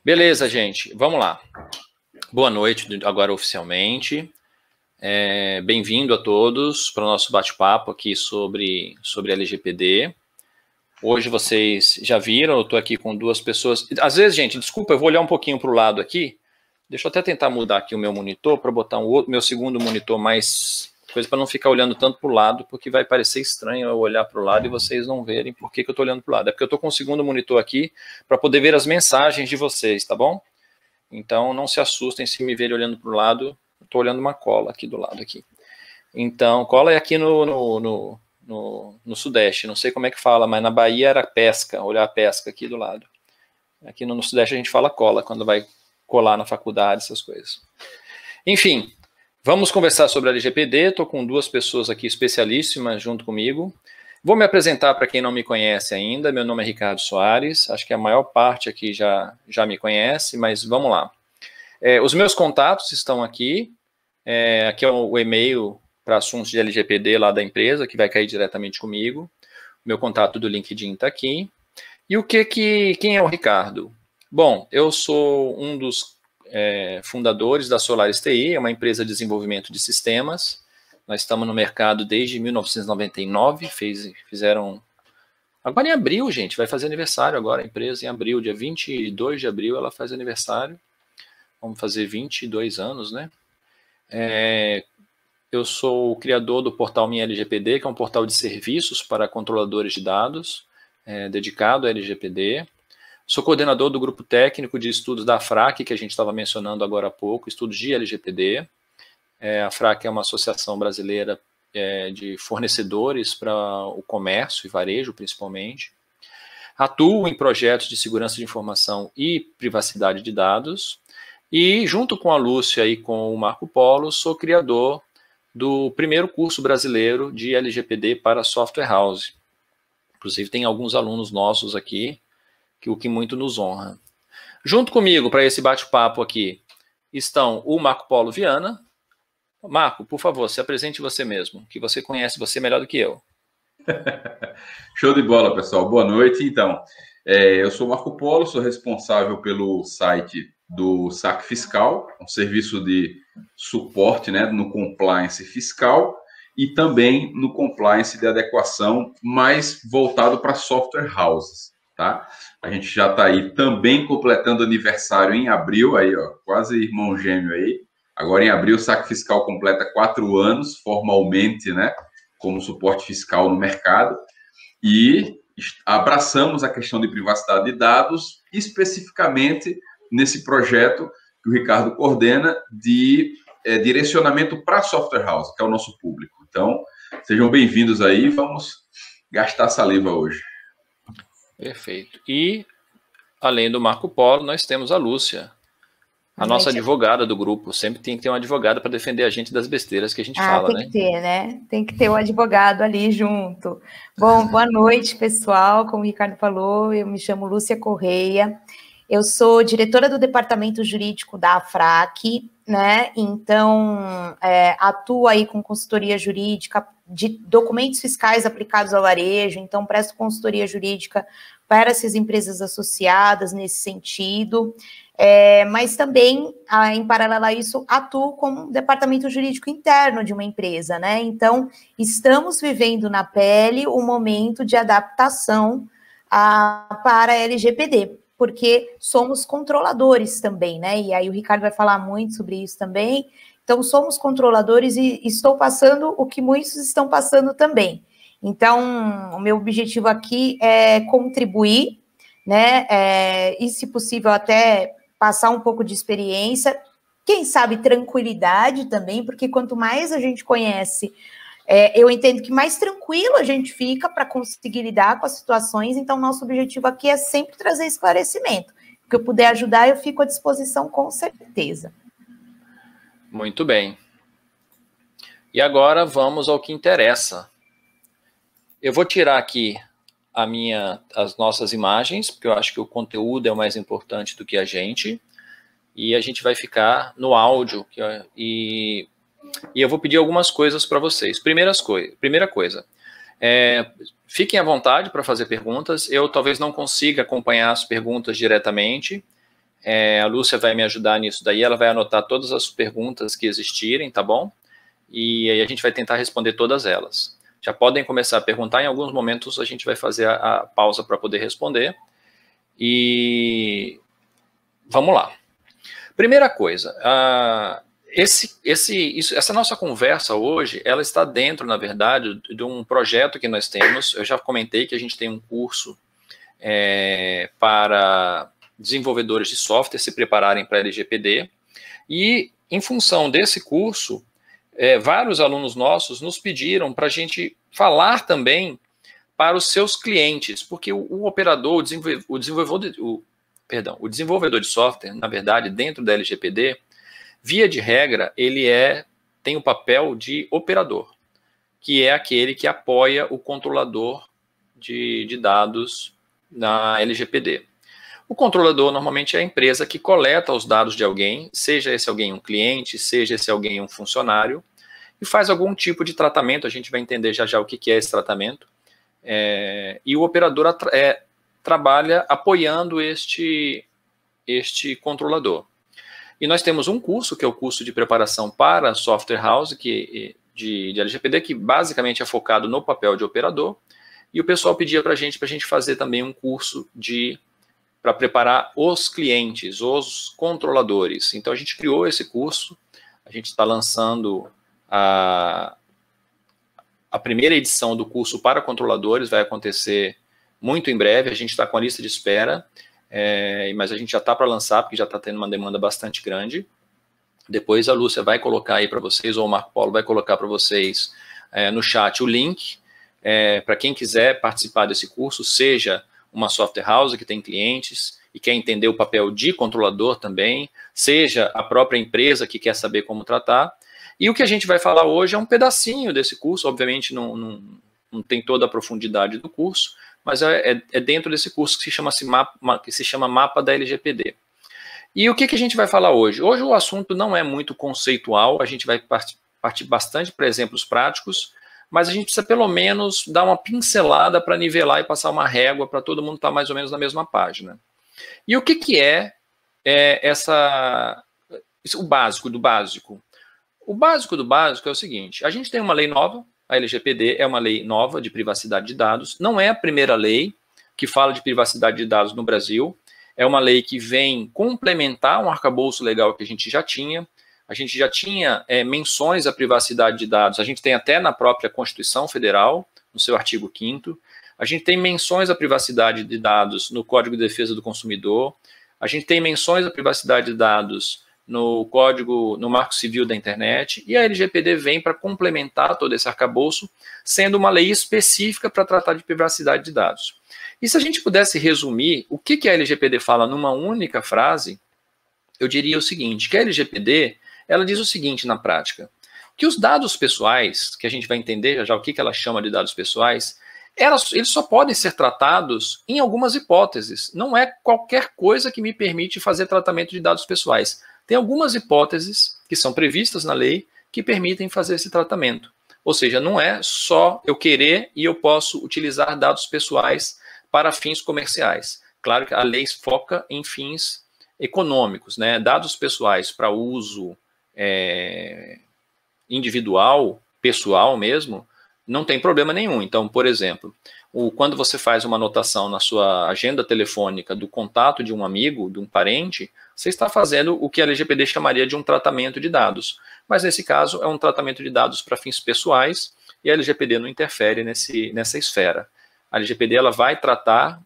Beleza, gente, vamos lá. Boa noite, agora oficialmente. Bem-vindo a todos para o nosso bate-papo aqui sobre LGPD. Hoje vocês já viram, eu estou aqui com duas pessoas. Às vezes, gente, desculpa, eu vou olhar um pouquinho para o lado aqui. Deixa eu até tentar mudar aqui o meu monitor para botar meu segundo monitor mais coisa, para não ficar olhando tanto para o lado, porque vai parecer estranho eu olhar para o lado e vocês não verem por que eu estou olhando para o lado. É porque eu estou com o segundo monitor aqui para poder ver as mensagens de vocês, tá bom? Então, não se assustem se me verem olhando para o lado. Estou olhando uma cola aqui do lado aqui. Então, cola é aqui no Sudeste. Não sei como é que fala, mas na Bahia era pesca, olhar a pesca aqui do lado. Aqui no Sudeste a gente fala cola, quando vai colar na faculdade, essas coisas. Enfim, vamos conversar sobre a LGPD. Estou com duas pessoas aqui especialíssimas junto comigo. Vou me apresentar para quem não me conhece ainda. Meu nome é Ricardo Soares. Acho que a maior parte aqui já me conhece, mas vamos lá. Os meus contatos estão aqui. Aqui é o e-mail para assuntos de LGPD lá da empresa, que vai cair diretamente comigo. O meu contato do LinkedIn está aqui. E quem é o Ricardo? Bom, eu sou um dos fundadores da Solaris TI, é uma empresa de desenvolvimento de sistemas. Nós estamos no mercado desde 1999, fizeram... Agora em abril, gente, vai fazer aniversário agora a empresa, em abril, dia 22 de abril ela faz aniversário. Vamos fazer 22 anos, né? Eu sou o criador do portal Minha LGPD, que é um portal de serviços para controladores de dados, dedicado à LGPD. Sou coordenador do grupo técnico de estudos da FRAC, que a gente estava mencionando agora há pouco, estudos de LGPD. A FRAC é uma associação brasileira de fornecedores para o comércio e varejo, principalmente. Atuo em projetos de segurança de informação e privacidade de dados. E, junto com a Lúcia e com o Marco Polo, sou criador do primeiro curso brasileiro de LGPD para Software House. Inclusive, tem alguns alunos nossos aqui, o que muito nos honra. Junto comigo, para esse bate-papo aqui, estão o Marco Polo Viana. Marco, por favor, se apresente você mesmo, que você conhece você melhor do que eu. Show de bola, pessoal. Boa noite. Então, eu sou o Marco Polo, sou responsável pelo site do Saque Fiscal, um serviço de suporte, né, no compliance fiscal e também no compliance de adequação, mais voltado para software houses, tá? A gente já está aí também completando aniversário em abril, aí, ó, quase irmão gêmeo aí. Agora, em abril, o Saque Fiscal completa 4 anos, formalmente, né, como suporte fiscal no mercado, e abraçamos a questão de privacidade de dados, especificamente nesse projeto que o Ricardo coordena de direcionamento para software house, que é o nosso público. Então, sejam bem-vindos aí, vamos gastar saliva hoje. Perfeito. E, além do Marco Polo, nós temos a Lúcia, a nossa advogada do grupo. Sempre tem que ter uma advogada para defender a gente das besteiras que a gente fala, né? Tem que ter, né? Tem que ter um advogado ali junto. Bom, boa noite, pessoal. Como o Ricardo falou, eu me chamo Lúcia Correia. Eu sou diretora do departamento jurídico da FRAC, né? Então, atuo aí com consultoria jurídica de documentos fiscais aplicados ao varejo. Então, presto consultoria jurídica para essas empresas associadas nesse sentido. Mas também, em paralelo a isso, atuo como departamento jurídico interno de uma empresa, né? Então, estamos vivendo na pele o momento de adaptação para a LGPD, porque somos controladores também, né? E aí o Ricardo vai falar muito sobre isso também. Então, somos controladores e estou passando o que muitos estão passando também. Então, o meu objetivo aqui é contribuir, né? E, se possível, até passar um pouco de experiência, quem sabe tranquilidade também, porque quanto mais a gente conhece, eu entendo que mais tranquilo a gente fica para conseguir lidar com as situações. Então, nosso objetivo aqui é sempre trazer esclarecimento. O que eu puder ajudar, eu fico à disposição com certeza. Muito bem. E agora vamos ao que interessa. Eu vou tirar aqui as nossas imagens, porque eu acho que o conteúdo é o mais importante do que a gente, e a gente vai ficar no áudio, e eu vou pedir algumas coisas para vocês. Primeira coisa, fiquem à vontade para fazer perguntas. Eu talvez não consiga acompanhar as perguntas diretamente, A Lúcia vai me ajudar nisso daí, ela vai anotar todas as perguntas que existirem, tá bom? E aí a gente vai tentar responder todas elas. Já podem começar a perguntar, em alguns momentos a gente vai fazer a pausa para poder responder. E vamos lá. Primeira coisa, essa nossa conversa hoje, ela está dentro, na verdade, de um projeto que nós temos. Eu já comentei que a gente tem um curso para desenvolvedores de software se prepararem para a LGPD, e em função desse curso, vários alunos nossos nos pediram para a gente falar também para os seus clientes, porque o operador, o desenvolvedor de software, na verdade, dentro da LGPD, via de regra, ele tem o papel de operador, que é aquele que apoia o controlador de dados na LGPD. O controlador, normalmente, é a empresa que coleta os dados de alguém, seja esse alguém um cliente, seja esse alguém um funcionário, e faz algum tipo de tratamento. A gente vai entender já o que é esse tratamento. E o operador trabalha apoiando este controlador. E nós temos um curso, que é o curso de preparação para software house, de LGPD, que basicamente é focado no papel de operador, e o pessoal pedia para a gente fazer também um curso para preparar os clientes, os controladores. Então a gente criou esse curso, a gente está lançando a primeira edição do curso para controladores, vai acontecer muito em breve, a gente está com a lista de espera, mas a gente já está para lançar, porque já está tendo uma demanda bastante grande. Depois a Lúcia vai colocar aí para vocês, ou o Marco Polo vai colocar para vocês no chat o link, para quem quiser participar desse curso, seja uma software house que tem clientes e quer entender o papel de controlador também, seja a própria empresa que quer saber como tratar. E o que a gente vai falar hoje é um pedacinho desse curso, obviamente não tem toda a profundidade do curso, mas é dentro desse curso que se chama Mapa da LGPD. E o que a gente vai falar hoje? Hoje o assunto não é muito conceitual, a gente vai partir bastante para exemplos práticos, mas a gente precisa pelo menos dar uma pincelada para nivelar e passar uma régua para todo mundo estar mais ou menos na mesma página. E o que é o básico do básico? O básico do básico é o seguinte: a gente tem uma lei nova, a LGPD é uma lei nova de privacidade de dados, não é a primeira lei que fala de privacidade de dados no Brasil, é uma lei que vem complementar um arcabouço legal que a gente já tinha. A gente já tinha menções à privacidade de dados, a gente tem até na própria Constituição Federal, no seu artigo 5º, a gente tem menções à privacidade de dados no Código de Defesa do Consumidor, a gente tem menções à privacidade de dados no Marco Civil da Internet, e a LGPD vem para complementar todo esse arcabouço, sendo uma lei específica para tratar de privacidade de dados. E se a gente pudesse resumir o que a LGPD fala numa única frase, eu diria o seguinte, que a LGPD, ela diz o seguinte na prática, que os dados pessoais, que a gente vai entender já o que ela chama de dados pessoais, eles só podem ser tratados em algumas hipóteses. Não é qualquer coisa que me permite fazer tratamento de dados pessoais. Tem algumas hipóteses que são previstas na lei que permitem fazer esse tratamento. Ou seja, não é só eu querer e eu posso utilizar dados pessoais para fins comerciais. Claro que a lei foca em fins econômicos, né? Dados pessoais para uso individual, pessoal mesmo, não tem problema nenhum. Então, por exemplo, quando você faz uma anotação na sua agenda telefônica do contato de um amigo, de um parente, você está fazendo o que a LGPD chamaria de um tratamento de dados. Mas, nesse caso, é um tratamento de dados para fins pessoais e a LGPD não interfere nessa esfera. A LGPD ela vai tratar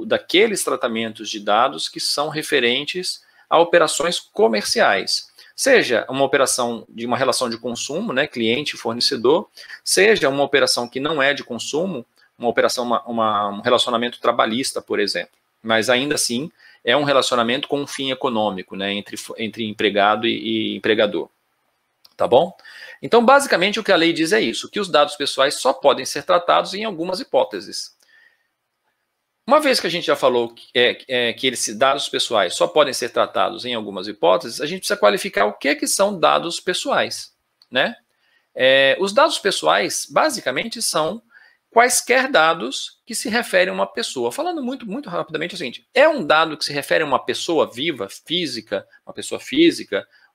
daqueles tratamentos de dados que são referentes a operações comerciais. Seja uma operação de uma relação de consumo, né, cliente e fornecedor, seja uma operação que não é de consumo, uma operação, um relacionamento trabalhista, por exemplo. Mas ainda assim é um relacionamento com um fim econômico, né, entre empregado e empregador. Tá bom? Então, basicamente, o que a lei diz é isso, que os dados pessoais só podem ser tratados em algumas hipóteses. Uma vez que a gente já falou que esses dados pessoais só podem ser tratados em algumas hipóteses, a gente precisa qualificar o que são dados pessoais, né? Os dados pessoais, basicamente, são quaisquer dados que se referem a uma pessoa. Falando muito rapidamente, é o seguinte, é um dado que se refere a uma pessoa viva, física,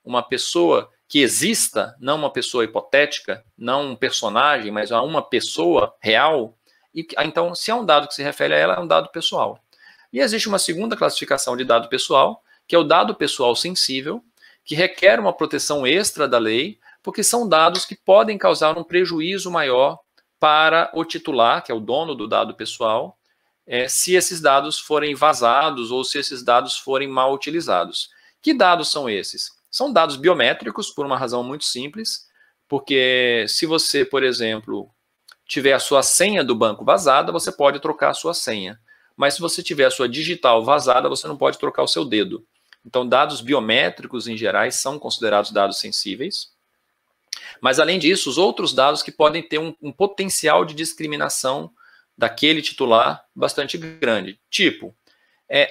uma pessoa que exista, não uma pessoa hipotética, não um personagem, mas a uma pessoa real. E, então, se é um dado que se refere a ela, é um dado pessoal. E existe uma segunda classificação de dado pessoal, que é o dado pessoal sensível, que requer uma proteção extra da lei, porque são dados que podem causar um prejuízo maior para o titular, que é o dono do dado pessoal, se esses dados forem vazados ou se esses dados forem mal utilizados. Que dados são esses? São dados biométricos, por uma razão muito simples, porque se você, por exemplo, tiver a sua senha do banco vazada, você pode trocar a sua senha. Mas se você tiver a sua digital vazada, você não pode trocar o seu dedo. Então, dados biométricos, em geral, são considerados dados sensíveis. Mas, além disso, os outros dados que podem ter um potencial de discriminação daquele titular bastante grande. Tipo,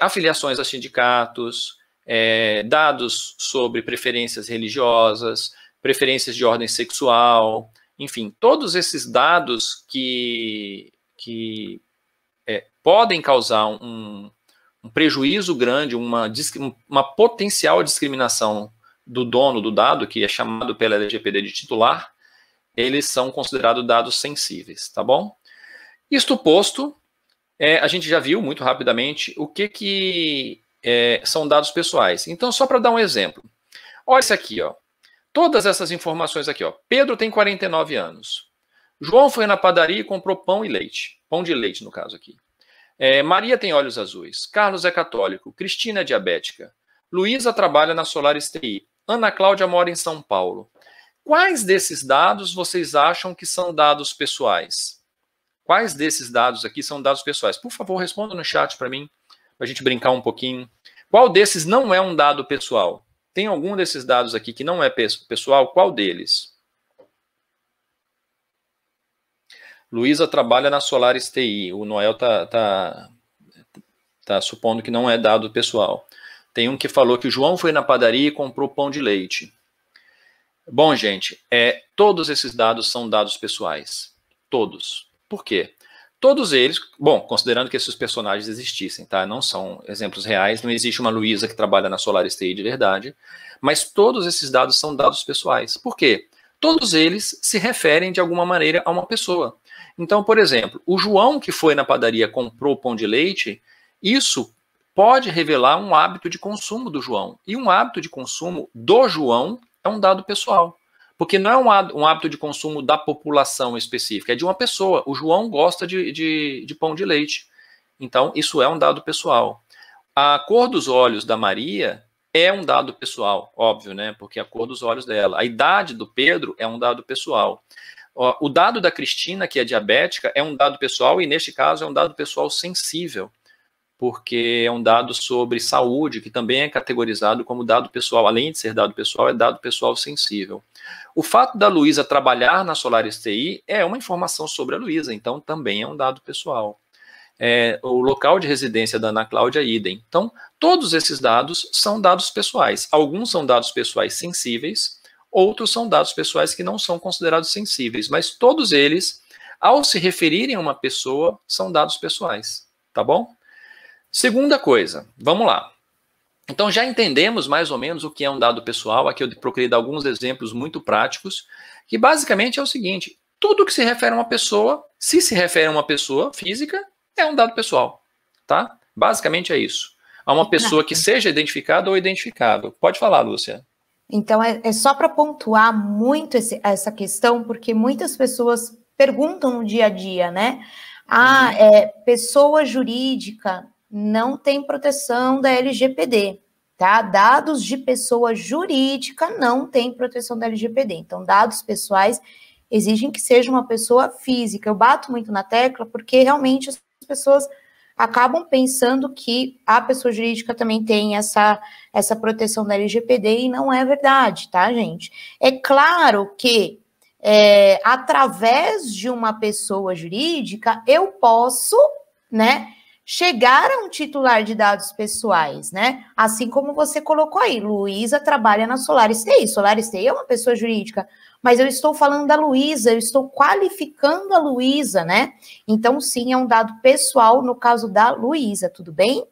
afiliações a sindicatos, dados sobre preferências religiosas, preferências de ordem sexual, enfim, todos esses dados que podem causar um prejuízo grande, uma potencial discriminação do dono do dado, que é chamado pela LGPD de titular, eles são considerados dados sensíveis, tá bom? Isto posto, a gente já viu muito rapidamente o que são dados pessoais. Então, só para dar um exemplo, olha isso aqui, ó. Todas essas informações aqui, ó. Pedro tem 49 anos. João foi na padaria e comprou pão e leite. Pão de leite, no caso aqui. Maria tem olhos azuis. Carlos é católico. Cristina é diabética. Luísa trabalha na Solaris TI. Ana Cláudia mora em São Paulo. Quais desses dados vocês acham que são dados pessoais? Quais desses dados aqui são dados pessoais? Por favor, responda no chat para mim, para a gente brincar um pouquinho. Qual desses não é um dado pessoal? Tem algum desses dados aqui que não é pessoal? Qual deles? Luísa trabalha na Solaris TI. O Noel tá supondo que não é dado pessoal. Tem um que falou que o João foi na padaria e comprou pão de leite. Bom, gente, todos esses dados são dados pessoais. Todos. Por quê? Todos eles, bom, considerando que esses personagens existissem, tá? Não são exemplos reais, não existe uma Luísa que trabalha na Solaris TI de verdade, mas todos esses dados são dados pessoais. Por quê? Todos eles se referem de alguma maneira a uma pessoa. Então, por exemplo, o João que foi na padaria comprou pão de leite, isso pode revelar um hábito de consumo do João. E um hábito de consumo do João é um dado pessoal. Porque não é um hábito de consumo da população específica, é de uma pessoa. O João gosta de pão de leite. Então, isso é um dado pessoal. A cor dos olhos da Maria é um dado pessoal, óbvio, né? Porque a cor dos olhos dela. A idade do Pedro é um dado pessoal. O dado da Cristina, que é diabética, é um dado pessoal e, neste caso, é um dado pessoal sensível, porque é um dado sobre saúde, que também é categorizado como dado pessoal. Além de ser dado pessoal, é dado pessoal sensível. O fato da Luísa trabalhar na Solaris TI é uma informação sobre a Luísa, então também é um dado pessoal. O local de residência da Ana Cláudia, idem. Então, todos esses dados são dados pessoais. Alguns são dados pessoais sensíveis, outros são dados pessoais que não são considerados sensíveis, mas todos eles, ao se referirem a uma pessoa, são dados pessoais, tá bom? Segunda coisa, vamos lá. Então, já entendemos mais ou menos o que é um dado pessoal. Aqui eu procurei dar alguns exemplos muito práticos, que basicamente é o seguinte: tudo que se refere a uma pessoa, se se refere a uma pessoa física, é um dado pessoal, tá? Basicamente é isso. A uma pessoa que seja identificada ou identificável. Pode falar, Lúcia. Então, é só para pontuar muito essa questão, porque muitas pessoas perguntam no dia a dia, né? Pessoa jurídica não tem proteção da LGPD, tá? Dados de pessoa jurídica não tem proteção da LGPD. Então, dados pessoais exigem que seja uma pessoa física. Eu bato muito na tecla porque realmente as pessoas acabam pensando que a pessoa jurídica também tem essa proteção da LGPD e não é verdade, tá, gente? É claro que através de uma pessoa jurídica eu posso, né, chegar a um titular de dados pessoais, né? Assim como você colocou aí, Luísa trabalha na Solaris TI. Solaris TI é uma pessoa jurídica, mas eu estou falando da Luísa, eu estou qualificando a Luísa, né? Então, sim, é um dado pessoal no caso da Luísa, tudo bem?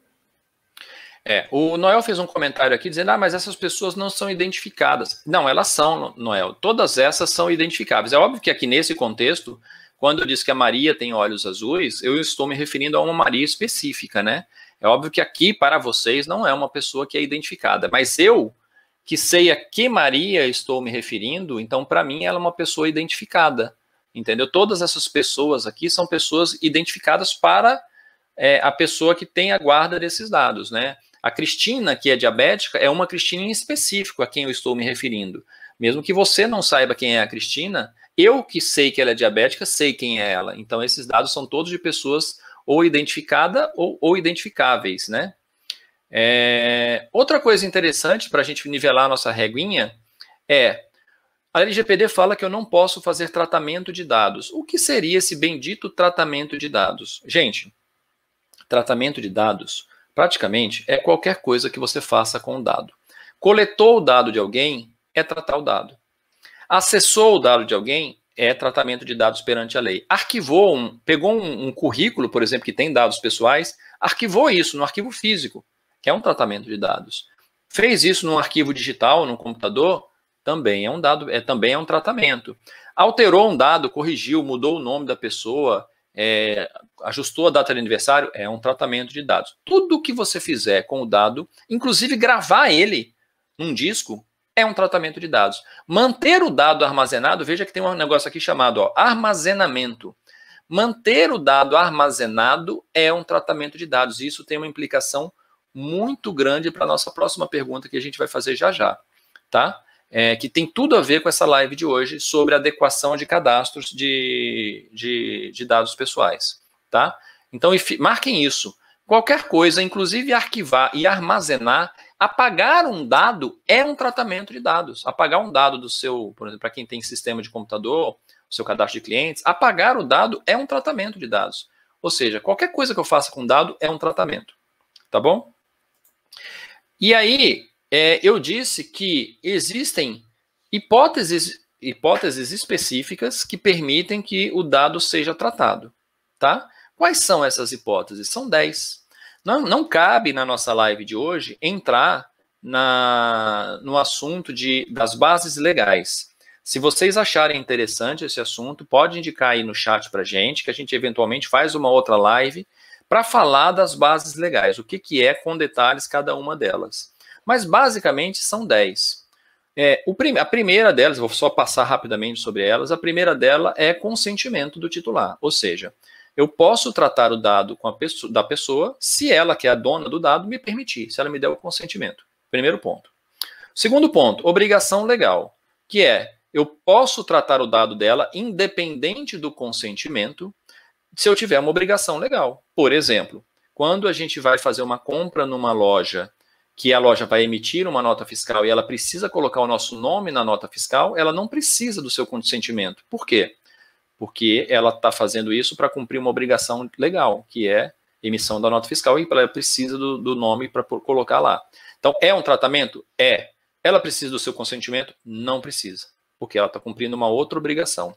O Noel fez um comentário aqui dizendo, mas essas pessoas não são identificadas. Não, elas são, Noel. Todas essas são identificáveis. É óbvio que aqui nesse contexto, quando eu disse que a Maria tem olhos azuis, eu estou me referindo a uma Maria específica, né? É óbvio que aqui, para vocês, não é uma pessoa que é identificada. Mas eu, que sei a que Maria estou me referindo, então, para mim, ela é uma pessoa identificada. Entendeu? Todas essas pessoas aqui são pessoas identificadas para a pessoa que tem a guarda desses dados, né? A Cristina, que é diabética, é uma Cristina em específico a quem eu estou me referindo. Mesmo que você não saiba quem é a Cristina, eu que sei que ela é diabética, sei quem é ela. Então, esses dados são todos de pessoas ou identificadas ou identificáveis, né? Outra coisa interessante para a gente nivelar a nossa reguinha a LGPD fala que eu não posso fazer tratamento de dados. O que seria esse bendito tratamento de dados? Gente, tratamento de dados praticamente é qualquer coisa que você faça com o dado. Coletou o dado de alguém, é tratar o dado. Acessou o dado de alguém, é tratamento de dados perante a lei. Pegou um currículo, por exemplo, que tem dados pessoais, arquivou isso no arquivo físico, que é um tratamento de dados. Fez isso num arquivo digital, num computador, também é um dado, também é um tratamento. Alterou um dado, corrigiu, mudou o nome da pessoa, ajustou a data de aniversário, é um tratamento de dados. Tudo que você fizer com o dado, inclusive gravar ele num disco, é um tratamento de dados. Manter o dado armazenado, veja que tem um negócio aqui chamado armazenamento. Manter o dado armazenado é um tratamento de dados. Isso tem uma implicação muito grande para a nossa próxima pergunta que a gente vai fazer já já, tá? Que tem tudo a ver com essa live de hoje sobre adequação de cadastros de dados pessoais, tá? Então, marquem isso. Qualquer coisa, inclusive arquivar e armazenar, apagar um dado é um tratamento de dados. Apagar um dado do seu, por exemplo, para quem tem sistema de computador, o seu cadastro de clientes, apagar o dado é um tratamento de dados. Ou seja, qualquer coisa que eu faça com dado é um tratamento, tá bom? E aí, eu disse que existem hipóteses específicas que permitem que o dado seja tratado, tá? Quais são essas hipóteses? São 10. Não cabe na nossa live de hoje entrar no assunto das bases legais. Se vocês acharem interessante esse assunto, pode indicar aí no chat para a gente, que a gente eventualmente faz uma outra live para falar das bases legais, o que é com detalhes cada uma delas. Mas basicamente são 10. A primeira delas, vou só passar rapidamente sobre elas, a primeira dela é consentimento do titular, ou seja, eu posso tratar o dado da pessoa se ela, que é a dona do dado, me permitir, se ela me der o consentimento. Primeiro ponto. Segundo ponto, obrigação legal, que eu posso tratar o dado dela independente do consentimento se eu tiver uma obrigação legal. Por exemplo, quando a gente vai fazer uma compra numa loja, que a loja vai emitir uma nota fiscal e ela precisa colocar o nosso nome na nota fiscal, ela não precisa do seu consentimento. Por quê? Porque ela está fazendo isso para cumprir uma obrigação legal, que é emissão da nota fiscal, e ela precisa do nome para colocar lá. Então, é um tratamento? É. Ela precisa do seu consentimento? Não precisa, porque ela está cumprindo uma outra obrigação.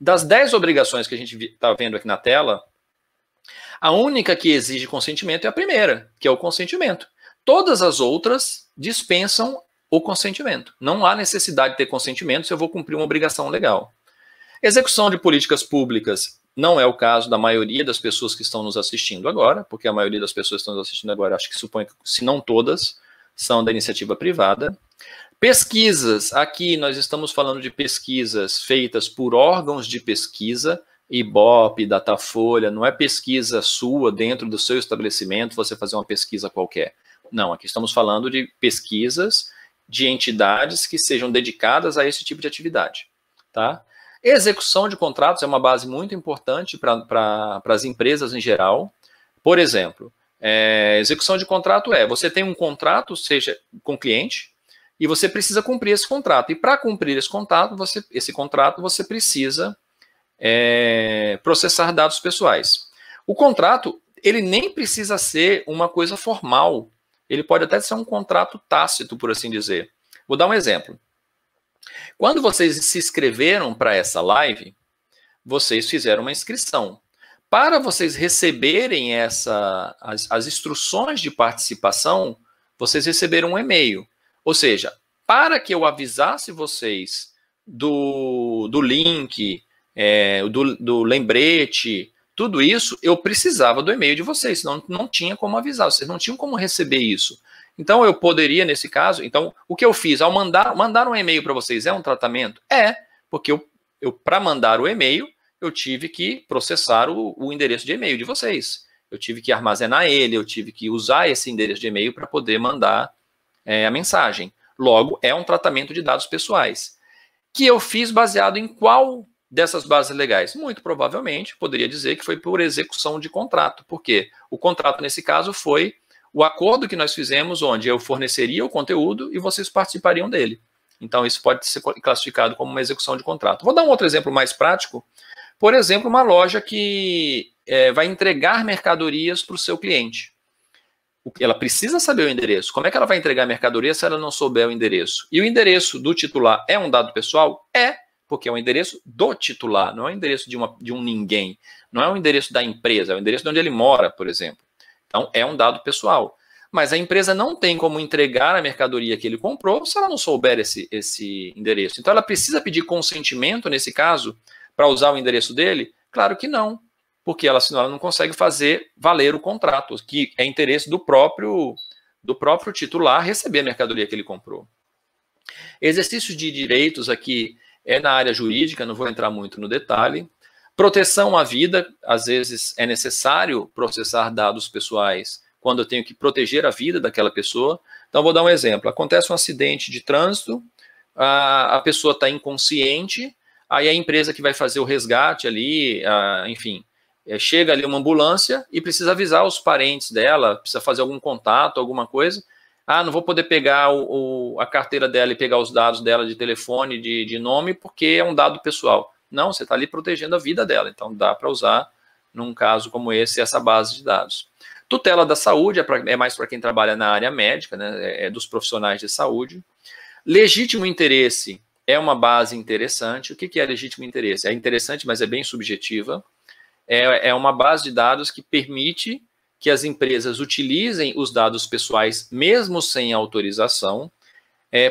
Das 10 obrigações que a gente está vendo aqui na tela, a única que exige consentimento é a primeira, que é o consentimento. Todas as outras dispensam o consentimento. Não há necessidade de ter consentimento se eu vou cumprir uma obrigação legal. Execução de políticas públicas não é o caso da maioria das pessoas que estão nos assistindo agora, porque a maioria das pessoas que estão nos assistindo agora, acho que supõe que, se não todas, são da iniciativa privada. Pesquisas, aqui nós estamos falando de pesquisas feitas por órgãos de pesquisa, Ibope, Datafolha, não é pesquisa sua dentro do seu estabelecimento, você fazer uma pesquisa qualquer. Não, aqui estamos falando de pesquisas de entidades que sejam dedicadas a esse tipo de atividade, tá? Execução de contratos é uma base muito importante para as empresas em geral. Por exemplo, execução de contrato você tem um contrato, seja com cliente, e você precisa cumprir esse contrato. E para cumprir esse contrato, você precisa processar dados pessoais. O contrato, ele nem precisa ser uma coisa formal. Ele pode até ser um contrato tácito, por assim dizer. Vou dar um exemplo. Quando vocês se inscreveram para essa live, vocês fizeram uma inscrição. Para vocês receberem as instruções de participação, vocês receberam um e-mail. Ou seja, para que eu avisasse vocês do link, do lembrete, tudo isso, eu precisava do e-mail de vocês, senão não tinha como avisar, vocês não tinham como receber isso. Então, eu poderia, nesse caso, então, o que eu fiz? Ao mandar um e-mail para vocês, é um tratamento? Porque eu para mandar o e-mail, eu tive que processar o endereço de e-mail de vocês. Eu tive que armazenar ele, eu tive que usar esse endereço de e-mail para poder mandar a mensagem. Logo, é um tratamento de dados pessoais. Que eu fiz baseado em qual dessas bases legais? Muito provavelmente, poderia dizer que foi por execução de contrato. Por quê? O contrato, nesse caso, foi o acordo que nós fizemos, onde eu forneceria o conteúdo e vocês participariam dele. Então, isso pode ser classificado como uma execução de contrato. Vou dar um outro exemplo mais prático. Por exemplo, uma loja que vai entregar mercadorias para o seu cliente. Ela precisa saber o endereço. Como é que ela vai entregar a mercadoria se ela não souber o endereço? E o endereço do titular é um dado pessoal? Porque é o endereço do titular, não é o endereço de um ninguém. Não é o endereço da empresa, é o endereço de onde ele mora, por exemplo. Então, é um dado pessoal. Mas a empresa não tem como entregar a mercadoria que ele comprou se ela não souber esse endereço. Então, ela precisa pedir consentimento, nesse caso, para usar o endereço dele? Claro que não, porque senão ela não consegue fazer valer o contrato, que é interesse do próprio titular receber a mercadoria que ele comprou. Exercício de direitos aqui na área jurídica, não vou entrar muito no detalhe. Proteção à vida, às vezes é necessário processar dados pessoais quando eu tenho que proteger a vida daquela pessoa. Então, vou dar um exemplo. Acontece um acidente de trânsito, a pessoa está inconsciente, aí a empresa que vai fazer o resgate ali, enfim, chega ali uma ambulância e precisa avisar os parentes dela, precisa fazer algum contato, alguma coisa. Não vou poder pegar a carteira dela e pegar os dados dela de telefone, de nome, porque é um dado pessoal. Não, você está ali protegendo a vida dela, então dá para usar, num caso como esse, essa base de dados. Tutela da saúde é mais para quem trabalha na área médica, né, dos profissionais de saúde. Legítimo interesse é uma base interessante. O que é legítimo interesse? É interessante, mas é bem subjetiva. É uma base de dados que permite que as empresas utilizem os dados pessoais, mesmo sem autorização,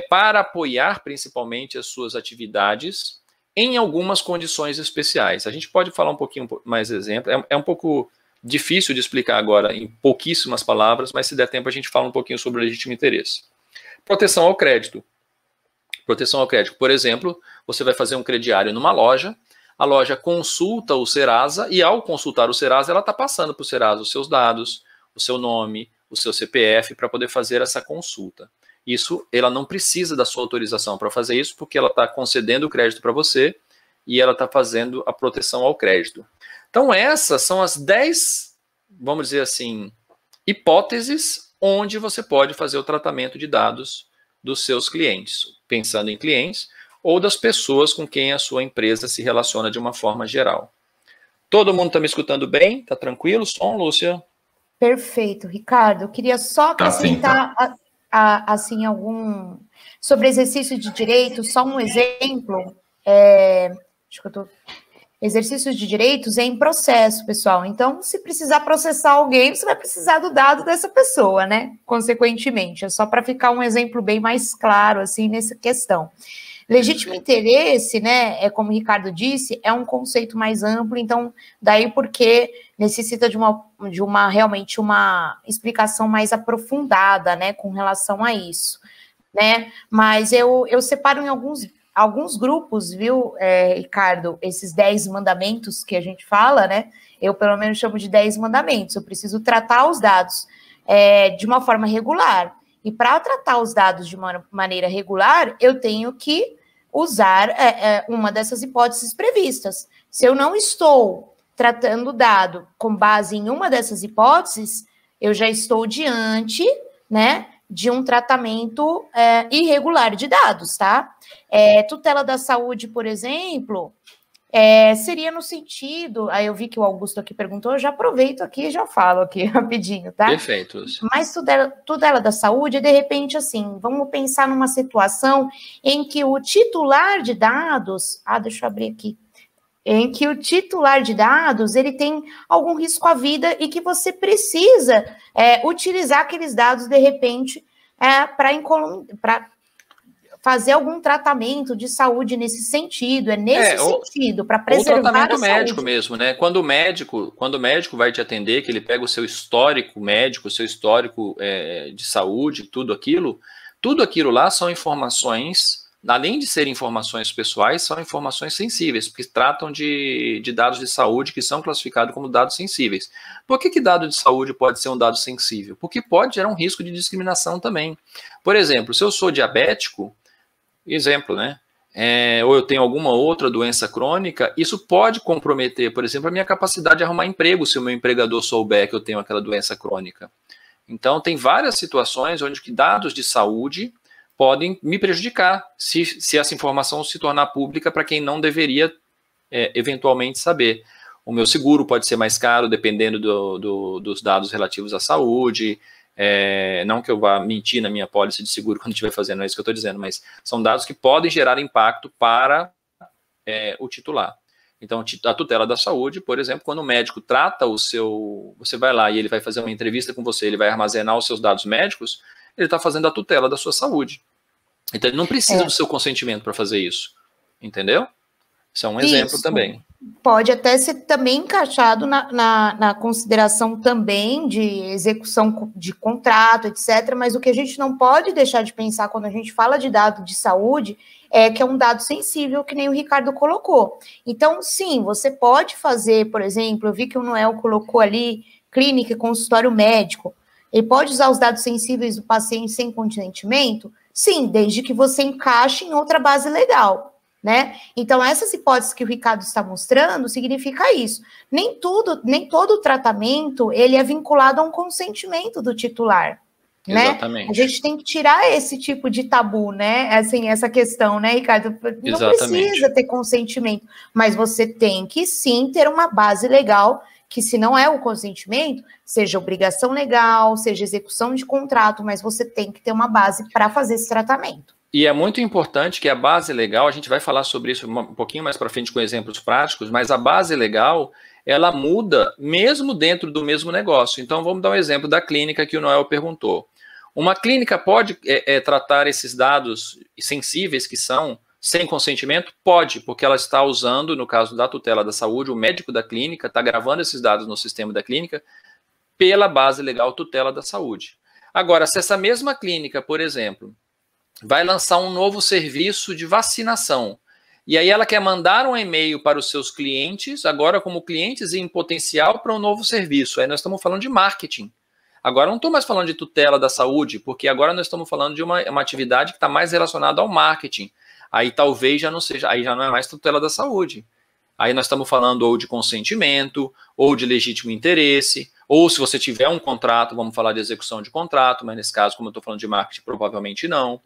para apoiar principalmente as suas atividades em algumas condições especiais. A gente pode falar um pouquinho mais exemplo. É um pouco difícil de explicar agora em pouquíssimas palavras, mas se der tempo a gente fala um pouquinho sobre o legítimo interesse. Proteção ao crédito. Proteção ao crédito. Por exemplo, você vai fazer um crediário numa loja, a loja consulta o Serasa e ao consultar o Serasa, ela está passando para o Serasa os seus dados, o seu nome, o seu CPF, para poder fazer essa consulta. Isso, ela não precisa da sua autorização para fazer isso, porque ela está concedendo o crédito para você e ela está fazendo a proteção ao crédito. Então, essas são as 10, vamos dizer assim, hipóteses onde você pode fazer o tratamento de dados dos seus clientes, pensando em clientes, ou das pessoas com quem a sua empresa se relaciona de uma forma geral. Todo mundo está me escutando bem? Está tranquilo? Som, Lúcia? Perfeito, Ricardo. Eu queria só acrescentar assim, sobre exercício de direito, só um exemplo. Acho que eu tô... Exercícios de direitos é em processo, pessoal. Então, se precisar processar alguém, você vai precisar do dado dessa pessoa, né? Consequentemente, é só para ficar um exemplo bem mais claro, assim, nessa questão. Legítimo interesse, né, como o Ricardo disse, é um conceito mais amplo, então, daí porque necessita de realmente uma explicação mais aprofundada, né, com relação a isso, né? Mas eu separo em alguns grupos, viu, Ricardo, esses 10 mandamentos que a gente fala, né, eu pelo menos chamo de 10 mandamentos, eu preciso tratar os dados de uma forma regular, e para tratar os dados de uma maneira regular, eu tenho que usar uma dessas hipóteses previstas. Se eu não estou tratando o dado com base em uma dessas hipóteses, eu já estou diante, né, de um tratamento irregular de dados, tá? Tutela da saúde, por exemplo, seria no sentido, aí eu vi que o Augusto aqui perguntou, eu já aproveito aqui e já falo aqui rapidinho, tá? Perfeito. Mas tutela da saúde, de repente, assim, vamos pensar numa situação em que o titular de dados, deixa eu abrir aqui, em que o titular de dados, ele tem algum risco à vida e que você precisa utilizar aqueles dados, de repente, para fazer algum tratamento de saúde nesse sentido, nesse sentido, para preservar tratamento a médico saúde. mesmo, né? Quando o médico vai te atender, que ele pega o seu histórico médico, o seu histórico de saúde, tudo aquilo lá são informações, além de serem informações pessoais, são informações sensíveis, porque tratam de dados de saúde que são classificados como dados sensíveis. Por que dado de saúde pode ser um dado sensível? Porque pode gerar um risco de discriminação também. Por exemplo, se eu sou diabético, exemplo, né? Ou eu tenho alguma outra doença crônica, isso pode comprometer, por exemplo, a minha capacidade de arrumar emprego se o meu empregador souber que eu tenho aquela doença crônica. Então, tem várias situações onde que dados de saúde podem me prejudicar se essa informação se tornar pública para quem não deveria eventualmente saber. O meu seguro pode ser mais caro dependendo dos dados relativos à saúde. Não que eu vá mentir na minha pólice de seguro quando estiver fazendo, não é isso que eu estou dizendo, mas são dados que podem gerar impacto para o titular. Então, a tutela da saúde, por exemplo, quando o médico trata você vai lá e ele vai fazer uma entrevista com você, ele vai armazenar os seus dados médicos, ele está fazendo a tutela da sua saúde. Então, ele não precisa do seu consentimento para fazer isso, entendeu? Isso é um exemplo também. Pode até ser também encaixado na consideração também de execução de contrato, etc., mas o que a gente não pode deixar de pensar quando a gente fala de dado de saúde é que é um dado sensível, que nem o Ricardo colocou. Então, sim, você pode fazer, por exemplo, eu vi que o Noel colocou ali, clínica e consultório médico, ele pode usar os dados sensíveis do paciente sem consentimento? Sim, desde que você encaixe em outra base legal. Né? Então, essas hipóteses que o Ricardo está mostrando significa isso. Nem todo tratamento ele é vinculado a um consentimento do titular. Exatamente. Né? A gente tem que tirar esse tipo de tabu, né? Assim, essa questão, né, Ricardo? Não Exatamente. Precisa ter consentimento, mas você tem que sim ter uma base legal, que se não é o consentimento, seja obrigação legal, seja execução de contrato, mas você tem que ter uma base para fazer esse tratamento. E é muito importante que a base legal, a gente vai falar sobre isso um pouquinho mais para frente com exemplos práticos, mas a base legal, ela muda mesmo dentro do mesmo negócio. Então, vamos dar um exemplo da clínica que o Noel perguntou. Uma clínica pode tratar esses dados sensíveis que são sem consentimento? Pode, porque ela está usando, no caso da tutela da saúde, o médico da clínica está gravando esses dados no sistema da clínica pela base legal tutela da saúde. Agora, se essa mesma clínica, por exemplo, vai lançar um novo serviço de vacinação. E aí ela quer mandar um e-mail para os seus clientes, agora como clientes em potencial para um novo serviço. Aí nós estamos falando de marketing. Agora não estou mais falando de tutela da saúde, porque agora nós estamos falando de uma atividade que está mais relacionada ao marketing. Aí talvez já não seja, aí já não é mais tutela da saúde. Aí nós estamos falando ou de consentimento, ou de legítimo interesse, ou se você tiver um contrato, vamos falar de execução de contrato, mas nesse caso, como eu estou falando de marketing, provavelmente não.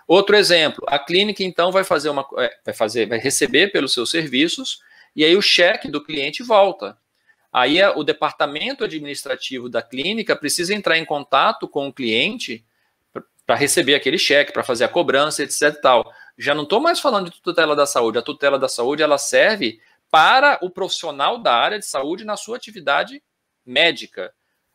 Outro exemplo, a clínica então vai receber pelos seus serviços e aí o cheque do cliente volta. Aí o departamento administrativo da clínica precisa entrar em contato com o cliente para receber aquele cheque, para fazer a cobrança, etc. e tal. Já não estou mais falando de tutela da saúde. A tutela da saúde ela serve para o profissional da área de saúde na sua atividade médica.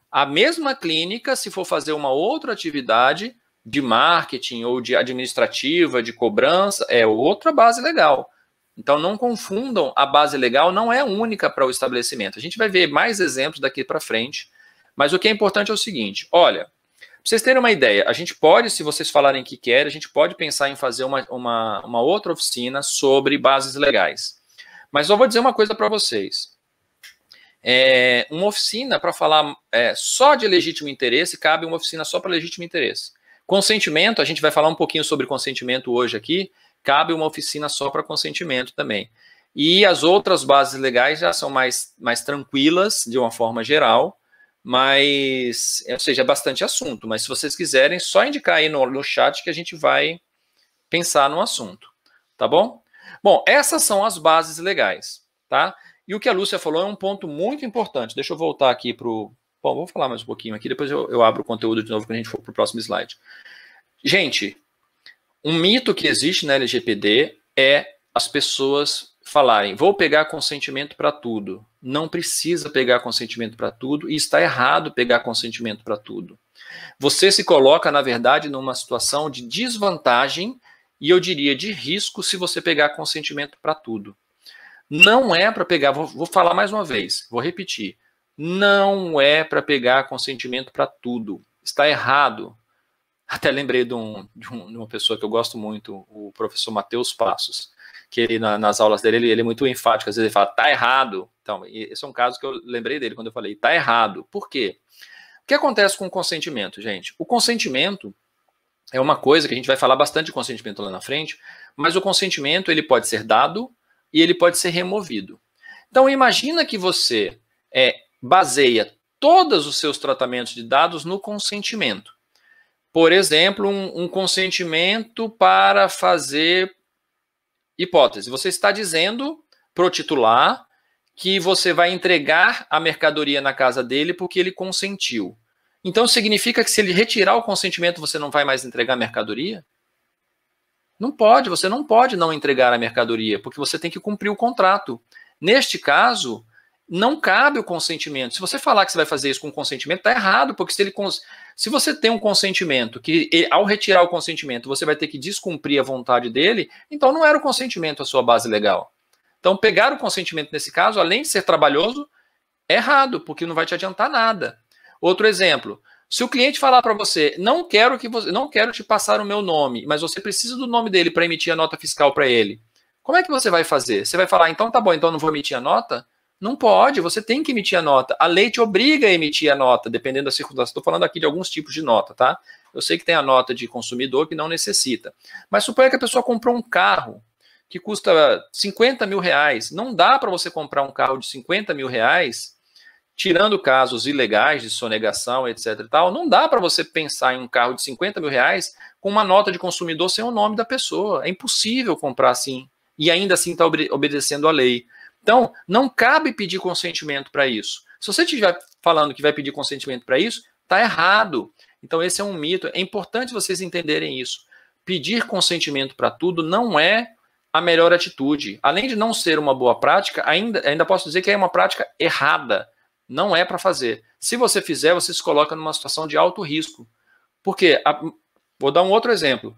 A mesma clínica, se for fazer uma outra atividade de marketing ou de administrativa, de cobrança, é outra base legal. Então, não confundam, a base legal não é única para o estabelecimento. A gente vai ver mais exemplos daqui para frente, mas o que é importante é o seguinte, olha, para vocês terem uma ideia, a gente pode, se vocês falarem que querem, a gente pode pensar em fazer uma outra oficina sobre bases legais. Mas eu vou dizer uma coisa para vocês. Uma oficina para falar só de legítimo interesse, cabe uma oficina só para legítimo interesse. Consentimento, a gente vai falar um pouquinho sobre consentimento hoje aqui, cabe uma oficina só para consentimento também. E as outras bases legais já são mais tranquilas, de uma forma geral, mas, ou seja, é bastante assunto, mas se vocês quiserem, só indicar aí no chat que a gente vai pensar no assunto, tá bom? Bom, essas são as bases legais, tá? E o que a Lúcia falou é um ponto muito importante. Deixa eu voltar aqui para o... Bom, vou falar mais um pouquinho aqui, depois eu abro o conteúdo de novo quando a gente for para o próximo slide. Gente, um mito que existe na LGPD é as pessoas falarem, vou pegar consentimento para tudo. Não precisa pegar consentimento para tudo e está errado pegar consentimento para tudo. Você se coloca, na verdade, numa situação de desvantagem e eu diria de risco se você pegar consentimento para tudo. Não é para pegar, vou falar mais uma vez, vou repetir, não é para pegar consentimento para tudo. Está errado. Até lembrei de uma pessoa que eu gosto muito, o professor Matheus Passos, que ele, nas aulas dele, ele é muito enfático, às vezes ele fala, tá errado. Então, esse é um caso que eu lembrei dele quando eu falei, tá errado. Por quê? O que acontece com o consentimento, gente? O consentimento é uma coisa que a gente vai falar bastante de consentimento lá na frente, mas o consentimento ele pode ser dado e ele pode ser removido. Então, imagina que você baseia todos os seus tratamentos de dados no consentimento. Por exemplo, um consentimento para fazer hipótese. Você está dizendo para o titular que você vai entregar a mercadoria na casa dele porque ele consentiu. Então, significa que se ele retirar o consentimento, você não vai mais entregar a mercadoria? Não pode, você não pode não entregar a mercadoria, porque você tem que cumprir o contrato. Neste caso, não cabe o consentimento. Se você falar que você vai fazer isso com consentimento, está errado, porque se você tem um consentimento, que ao retirar o consentimento, você vai ter que descumprir a vontade dele, então não era o consentimento a sua base legal. Então, pegar o consentimento nesse caso, além de ser trabalhoso, é errado, porque não vai te adiantar nada. Outro exemplo, se o cliente falar para você, não quero te passar o meu nome, mas você precisa do nome dele para emitir a nota fiscal para ele, como é que você vai fazer? Você vai falar, então tá bom, então não vou emitir a nota? Não pode, você tem que emitir a nota. A lei te obriga a emitir a nota, dependendo da circunstância. Estou falando aqui de alguns tipos de nota, tá? Eu sei que tem a nota de consumidor que não necessita. Mas suponha que a pessoa comprou um carro que custa 50 mil reais. Não dá para você comprar um carro de 50 mil reais, tirando casos ilegais de sonegação, etc. e tal, não dá para você pensar em um carro de 50 mil reais com uma nota de consumidor sem o nome da pessoa. É impossível comprar assim. E ainda assim está obedecendo à lei. Então, não cabe pedir consentimento para isso. Se você estiver falando que vai pedir consentimento para isso, está errado. Então, esse é um mito. É importante vocês entenderem isso. Pedir consentimento para tudo não é a melhor atitude. Além de não ser uma boa prática, ainda posso dizer que é uma prática errada. Não é para fazer. Se você fizer, você se coloca numa situação de alto risco. Por quê? Vou dar um outro exemplo.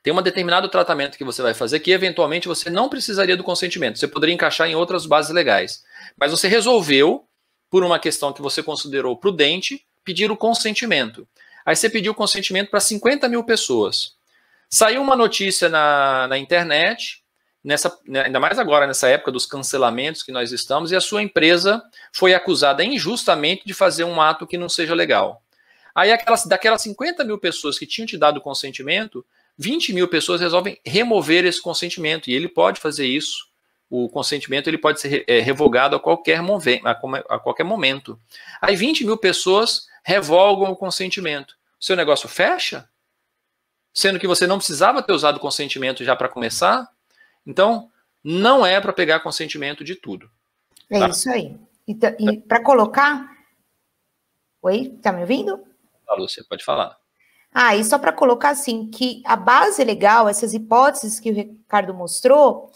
Tem um determinado tratamento que você vai fazer que, eventualmente, você não precisaria do consentimento. Você poderia encaixar em outras bases legais. Mas você resolveu, por uma questão que você considerou prudente, pedir o consentimento. Aí você pediu o consentimento para 50 mil pessoas. Saiu uma notícia na internet, ainda mais agora, nessa época dos cancelamentos que nós estamos, e a sua empresa foi acusada injustamente de fazer um ato que não seja legal. Aí, daquelas 50 mil pessoas que tinham te dado o consentimento, 20 mil pessoas resolvem remover esse consentimento, e ele pode fazer isso. O consentimento ele pode ser revogado a qualquer momento. Aí 20 mil pessoas revogam o consentimento. O seu negócio fecha? Sendo que você não precisava ter usado o consentimento já para começar? Então, não é para pegar consentimento de tudo. É tá? Isso aí. Então, e para colocar... Oi, tá me ouvindo? Lúcia, pode falar. E só para colocar assim, que a base legal, essas hipóteses que o Ricardo mostrou,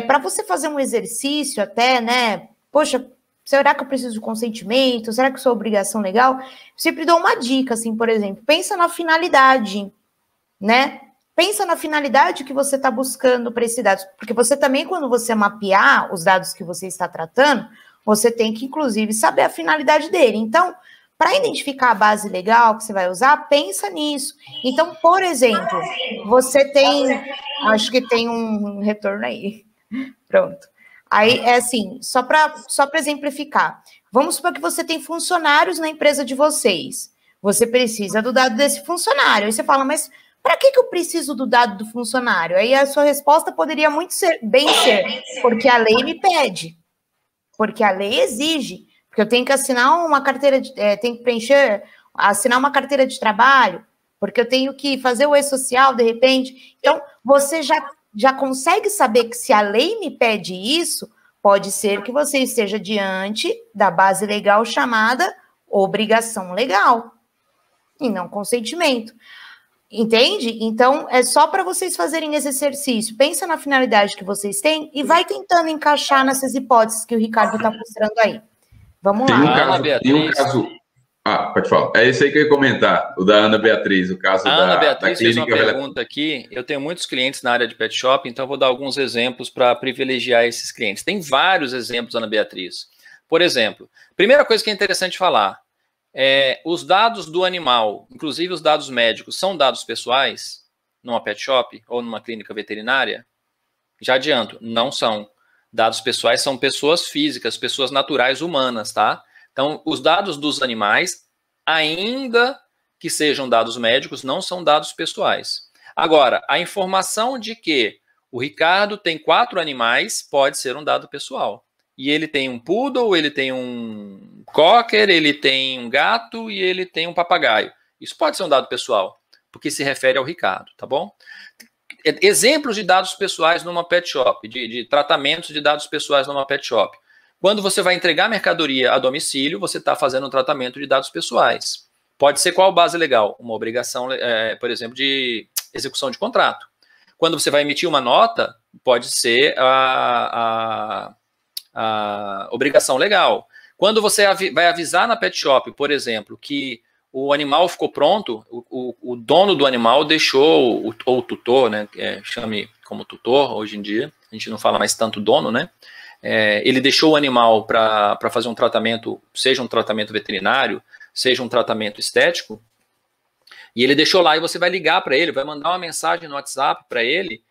para você fazer um exercício até, né? Poxa, será que eu preciso de consentimento? Será que isso é obrigação legal? Sempre dou uma dica, assim, por exemplo, pensa na finalidade, né? Pensa na finalidade que você está buscando para esses dados, porque você também, quando você mapear os dados que você está tratando, você tem que, inclusive, saber a finalidade dele. Então, para identificar a base legal que você vai usar, pensa nisso. Então, por exemplo, você tem... Acho que tem um retorno aí. Pronto. Aí, é assim, só para exemplificar. Vamos supor que você tem funcionários na empresa de vocês. Você precisa do dado desse funcionário. Aí você fala, mas para que eu preciso do dado do funcionário? Aí a sua resposta poderia bem ser, porque a lei me pede. Porque a lei exige. Porque eu tenho que assinar uma carteira, tenho que assinar uma carteira de trabalho, porque eu tenho que fazer o e-social de repente. Então, você já já consegue saber que se a lei me pede isso, pode ser que você esteja diante da base legal chamada obrigação legal, e não consentimento. Entende? Então, é só para vocês fazerem esse exercício. Pensa na finalidade que vocês têm e vai tentando encaixar nessas hipóteses que o Ricardo está mostrando aí. Vamos lá. Tem um caso... Ah, pode falar. É esse aí que eu ia comentar, o da Ana Beatriz, o caso a Ana Beatriz da fez uma pergunta aqui. Eu tenho muitos clientes na área de pet shop, então eu vou dar alguns exemplos para privilegiar esses clientes. Tem vários exemplos, Ana Beatriz. Por exemplo, primeira coisa que é interessante falar, os dados do animal, inclusive os dados médicos, são dados pessoais numa pet shop ou numa clínica veterinária? Já adianto, não são. Dados pessoais são pessoas físicas, pessoas naturais humanas, tá? Então, os dados dos animais, ainda que sejam dados médicos, não são dados pessoais. Agora, a informação de que o Ricardo tem 4 animais pode ser um dado pessoal. E ele tem um poodle, ele tem um cocker, ele tem um gato e ele tem um papagaio. Isso pode ser um dado pessoal, porque se refere ao Ricardo, tá bom? Exemplos de dados pessoais numa pet shop, de tratamentos de dados pessoais numa pet shop. Quando você vai entregar mercadoria a domicílio, você está fazendo um tratamento de dados pessoais. Pode ser qual base legal? Uma obrigação, por exemplo, de execução de contrato. Quando você vai emitir uma nota, pode ser a obrigação legal. Quando você vai avisar na pet shop, por exemplo, que o animal ficou pronto, o dono do animal deixou, ou o tutor, né, chame como tutor hoje em dia, a gente não fala mais tanto dono, né? Ele deixou o animal para fazer um tratamento, seja um tratamento veterinário, seja um tratamento estético, e ele deixou lá, e você vai ligar para ele, vai mandar uma mensagem no WhatsApp para ele,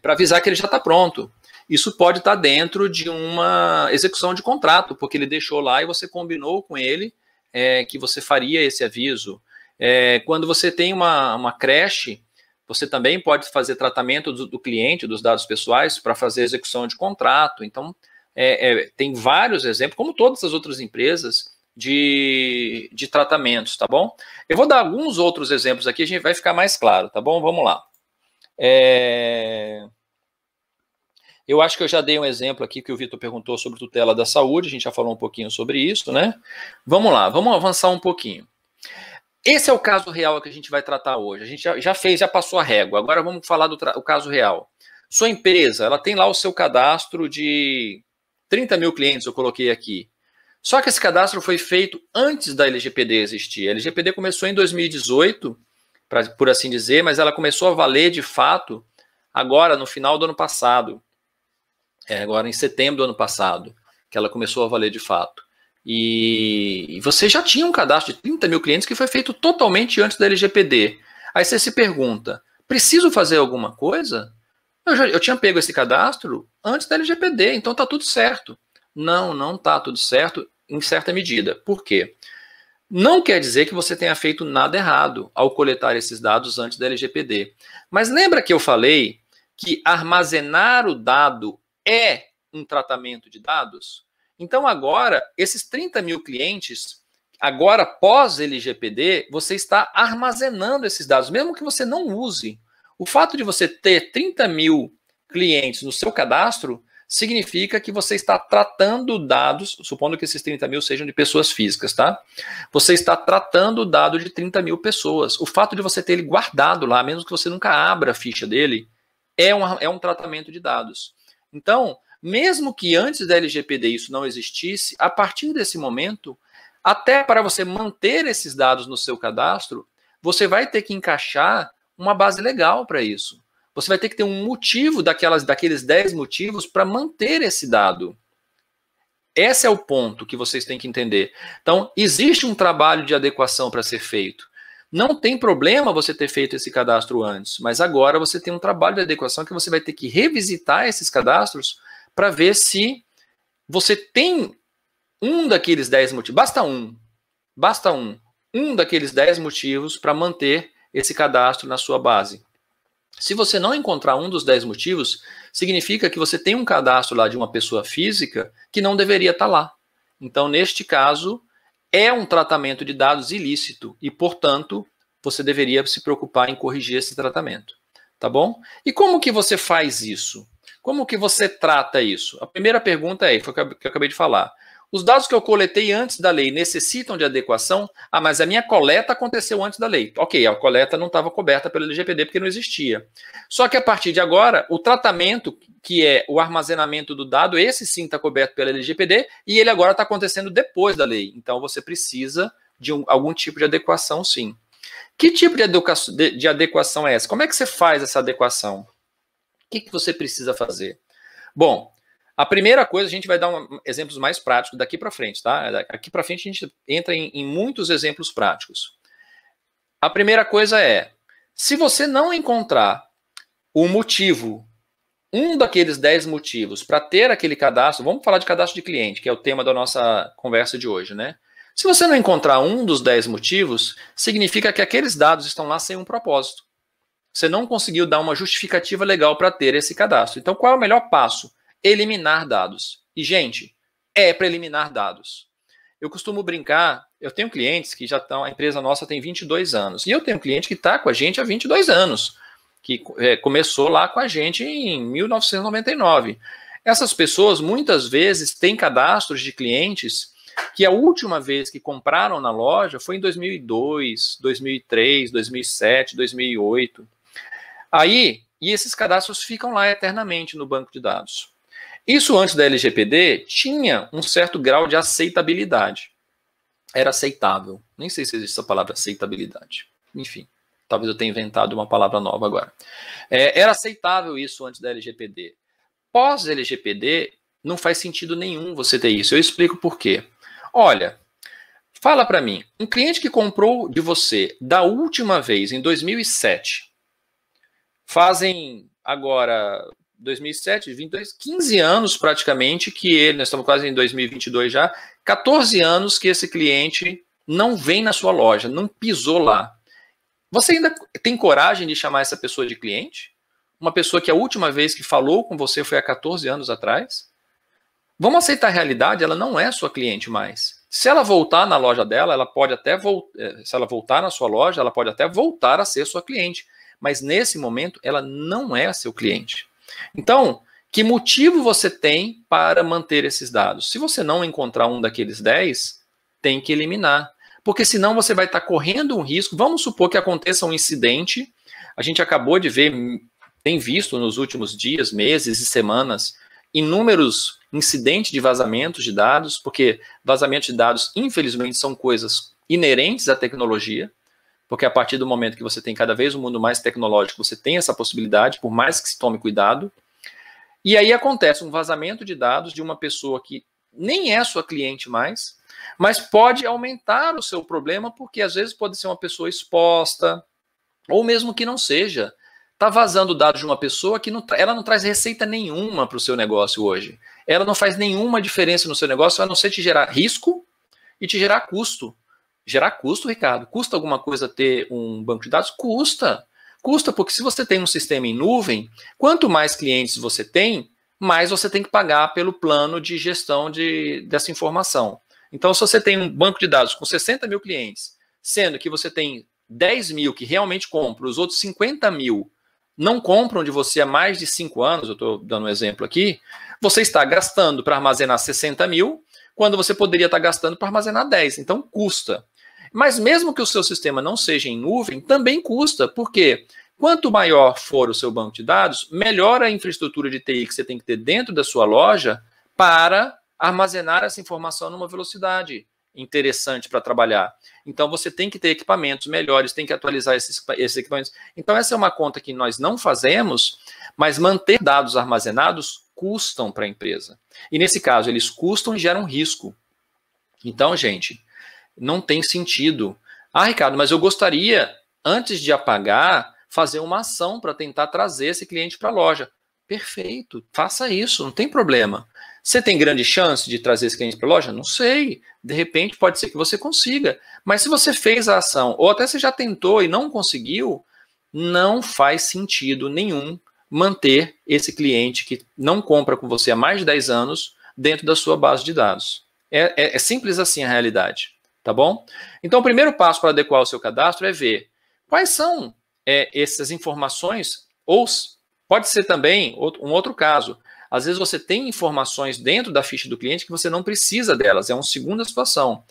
para avisar que ele já está pronto. Isso pode estar dentro de uma execução de contrato, porque ele deixou lá e você combinou com ele que você faria esse aviso. Quando você tem uma creche, você também pode fazer tratamento do cliente, dos dados pessoais, para fazer execução de contrato. Então, tem vários exemplos, como todas as outras empresas, de tratamentos, tá bom? Eu vou dar alguns outros exemplos aqui, a gente vai ficar mais claro, tá bom? Vamos lá. Eu acho que eu já dei um exemplo aqui que o Vitor perguntou sobre tutela da saúde, a gente já falou um pouquinho sobre isso, né? Vamos lá, vamos avançar um pouquinho. Esse é o caso real que a gente vai tratar hoje. A gente já passou a régua. Agora vamos falar do caso real. Sua empresa, ela tem lá o seu cadastro de 30 mil clientes, eu coloquei aqui. Só que esse cadastro foi feito antes da LGPD existir. A LGPD começou em 2018, por assim dizer, mas ela começou a valer de fato agora no final do ano passado. Agora em setembro do ano passado, que ela começou a valer de fato. E você já tinha um cadastro de 30 mil clientes que foi feito totalmente antes da LGPD. Aí você se pergunta, preciso fazer alguma coisa? Eu tinha pego esse cadastro antes da LGPD, então está tudo certo. Não está tudo certo em certa medida. Por quê? Não quer dizer que você tenha feito nada errado ao coletar esses dados antes da LGPD. Mas lembra que eu falei que armazenar o dado é um tratamento de dados? Então agora, esses 30 mil clientes, agora pós LGPD, você está armazenando esses dados, mesmo que você não use. O fato de você ter 30 mil clientes no seu cadastro significa que você está tratando dados, supondo que esses 30 mil sejam de pessoas físicas, tá? Você está tratando o dado de 30 mil pessoas. O fato de você ter ele guardado lá, mesmo que você nunca abra a ficha dele, é um tratamento de dados. Então, mesmo que antes da LGPD isso não existisse, a partir desse momento, até para você manter esses dados no seu cadastro, você vai ter que encaixar uma base legal para isso. Você vai ter que ter um motivo daqueles 10 motivos para manter esse dado. Esse é o ponto que vocês têm que entender. Então, existe um trabalho de adequação para ser feito. Não tem problema você ter feito esse cadastro antes, mas agora você tem um trabalho de adequação que você vai ter que revisitar esses cadastros para ver se você tem um daqueles 10 motivos. Basta um daqueles 10 motivos para manter esse cadastro na sua base. Se você não encontrar um dos 10 motivos, significa que você tem um cadastro lá de uma pessoa física que não deveria estar lá. Então, neste caso, é um tratamento de dados ilícito e, portanto, você deveria se preocupar em corrigir esse tratamento. tá bom? E como que você faz isso? Como que você trata isso? A primeira pergunta foi o que eu acabei de falar. Os dados que eu coletei antes da lei necessitam de adequação? Ah, mas a minha coleta aconteceu antes da lei. Ok, a coleta não estava coberta pelo LGPD porque não existia. Só que a partir de agora, o tratamento, que é o armazenamento do dado, esse sim está coberto pela LGPD e ele agora está acontecendo depois da lei. Então você precisa de algum tipo de adequação, sim. Que tipo de adequação é essa? Como é que você faz essa adequação? O que você precisa fazer? Bom, a primeira coisa, a gente vai dar exemplos mais práticos daqui para frente, tá? Daqui para frente a gente entra em muitos exemplos práticos. A primeira coisa é, se você não encontrar o motivo, um daqueles 10 motivos para ter aquele cadastro, vamos falar de cadastro de cliente, que é o tema da nossa conversa de hoje, né? Se você não encontrar um dos 10 motivos, significa que aqueles dados estão lá sem um propósito. Você não conseguiu dar uma justificativa legal para ter esse cadastro. Então, qual é o melhor passo? Eliminar dados. E, gente, é para eliminar dados. Eu costumo brincar, eu tenho clientes que já estão, a empresa nossa tem 22 anos, e eu tenho um cliente que está com a gente há 22 anos, que começou lá com a gente em 1999. Essas pessoas, muitas vezes, têm cadastros de clientes que a última vez que compraram na loja foi em 2002, 2003, 2007, 2008. Aí, e esses cadastros ficam lá eternamente no banco de dados. Isso antes da LGPD tinha um certo grau de aceitabilidade. Era aceitável. Nem sei se existe essa palavra aceitabilidade. Enfim, talvez eu tenha inventado uma palavra nova agora. Era aceitável isso antes da LGPD. Pós-LGPD, não faz sentido nenhum você ter isso. Eu explico por quê. Olha, fala para mim, um cliente que comprou de você da última vez, em 2007, fazem agora 2007, 22, 15 anos praticamente que ele, nós estamos quase em 2022 já, 14 anos que esse cliente não vem na sua loja, não pisou lá. Você ainda tem coragem de chamar essa pessoa de cliente? Uma pessoa que a última vez que falou com você foi há 14 anos atrás? Vamos aceitar a realidade, ela não é sua cliente mais. Se ela voltar na loja dela, ela pode até se ela voltar na sua loja, ela pode até voltar a ser sua cliente. Mas nesse momento, ela não é seu cliente. Então, que motivo você tem para manter esses dados? Se você não encontrar um daqueles 10, tem que eliminar. Porque senão você vai estar correndo um risco. Vamos supor que aconteça um incidente. A gente acabou de ver, tem visto nos últimos dias, meses e semanas, inúmeros incidentes de vazamentos de dados, porque vazamentos de dados, infelizmente, são coisas inerentes à tecnologia, porque a partir do momento que você tem cada vez um mundo mais tecnológico, você tem essa possibilidade, por mais que se tome cuidado. E aí acontece um vazamento de dados de uma pessoa que nem é sua cliente mais, mas pode aumentar o seu problema, porque às vezes pode ser uma pessoa exposta, ou mesmo que não seja. Está vazando dados de uma pessoa que ela não traz receita nenhuma para o seu negócio hoje. Ela não faz nenhuma diferença no seu negócio, a não ser te gerar risco e te gerar custo. Gerar custo, Ricardo? Custa alguma coisa ter um banco de dados? Custa. Custa porque se você tem um sistema em nuvem, quanto mais clientes você tem, mais você tem que pagar pelo plano de gestão dessa informação. Então, se você tem um banco de dados com 60 mil clientes, sendo que você tem 10 mil que realmente compram, os outros 50 mil não compram de você há mais de 5 anos, eu estou dando um exemplo aqui, você está gastando para armazenar 60 mil, quando você poderia estar gastando para armazenar 10. Então, custa. Mas mesmo que o seu sistema não seja em nuvem, também custa, porque quanto maior for o seu banco de dados, melhor a infraestrutura de TI que você tem que ter dentro da sua loja para armazenar essa informação numa velocidade interessante para trabalhar. Então, você tem que ter equipamentos melhores, tem que atualizar esses equipamentos. Então, essa é uma conta que nós não fazemos, mas manter dados armazenados custam para a empresa. E, nesse caso, eles custam e geram risco. Então, gente, não tem sentido. Ah, Ricardo, mas eu gostaria, antes de apagar, fazer uma ação para tentar trazer esse cliente para a loja. Perfeito, faça isso, não tem problema. Você tem grande chance de trazer esse cliente para a loja? Não sei. De repente pode ser que você consiga. Mas se você fez a ação, ou até você já tentou e não conseguiu, não faz sentido nenhum manter esse cliente que não compra com você há mais de 10 anos dentro da sua base de dados. É simples assim a realidade, tá bom? Então o primeiro passo para adequar o seu cadastro é ver quais são essas informações Ou pode ser também um outro caso. Às vezes você tem informações dentro da ficha do cliente que você não precisa delas, é uma segunda situação.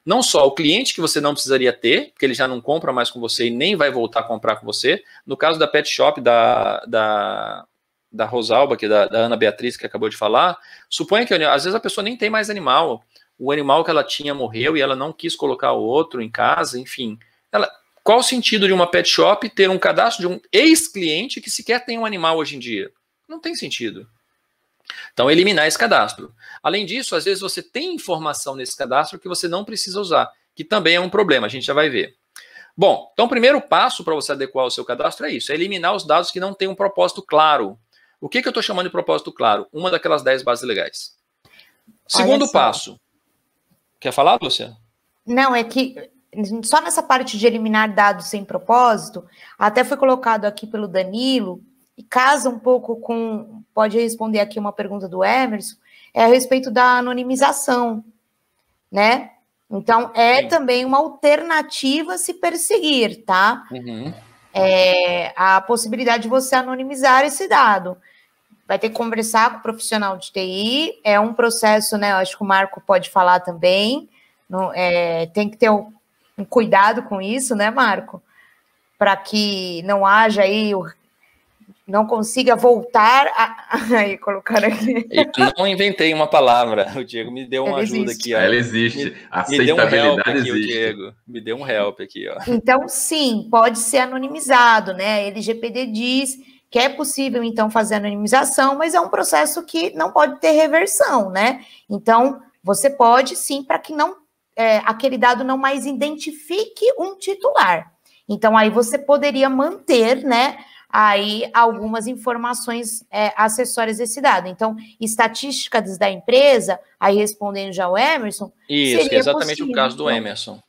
Não só o cliente que você não precisaria ter, porque ele já não compra mais com você e nem vai voltar a comprar com você. No caso da Pet Shop da Rosalba, que da Ana Beatriz, que acabou de falar, suponha que às vezes a pessoa nem tem mais animal. O animal que ela tinha morreu e ela não quis colocar o outro em casa, enfim. Qual o sentido de uma Pet Shop ter um cadastro de um ex-cliente que sequer tem um animal hoje em dia? Não tem sentido. Então, eliminar esse cadastro. Além disso, às vezes você tem informação nesse cadastro que você não precisa usar, que também é um problema, a gente já vai ver. Bom, então o primeiro passo para você adequar o seu cadastro é isso, é eliminar os dados que não têm um propósito claro. O que eu estou chamando de propósito claro? Uma daquelas 10 bases legais. Segundo passo. Quer falar, Lúcia? Não, é que só nessa parte de eliminar dados sem propósito, até foi colocado aqui pelo Danilo, e casa um pouco com, pode responder aqui uma pergunta do Emerson, é a respeito da anonimização, né? Então, Sim. Também uma alternativa a se perseguir, tá? Uhum. A possibilidade de você anonimizar esse dado. Vai ter que conversar com o profissional de TI, é um processo, né? Eu acho que o Marco pode falar também, tem que ter um cuidado com isso, né, Marco? Para que não haja aí não consiga voltar aí colocar aqui. Eu não inventei uma palavra, o Diego me deu uma ajuda aqui. Ó. Ela existe, me deu um help aqui, existe. O Diego me deu um help aqui, ó. Então, sim, pode ser anonimizado, né? A LGPD diz que é possível, então, fazer anonimização, mas é um processo que não pode ter reversão, né? Então, você pode, sim, para que não aquele dado não mais identifique um titular. Então, aí você poderia manter, né, aí algumas informações acessórias desse dado. Então, estatísticas da empresa, aí respondendo já o Emerson... Isso, que é exatamente possível. O caso do Emerson.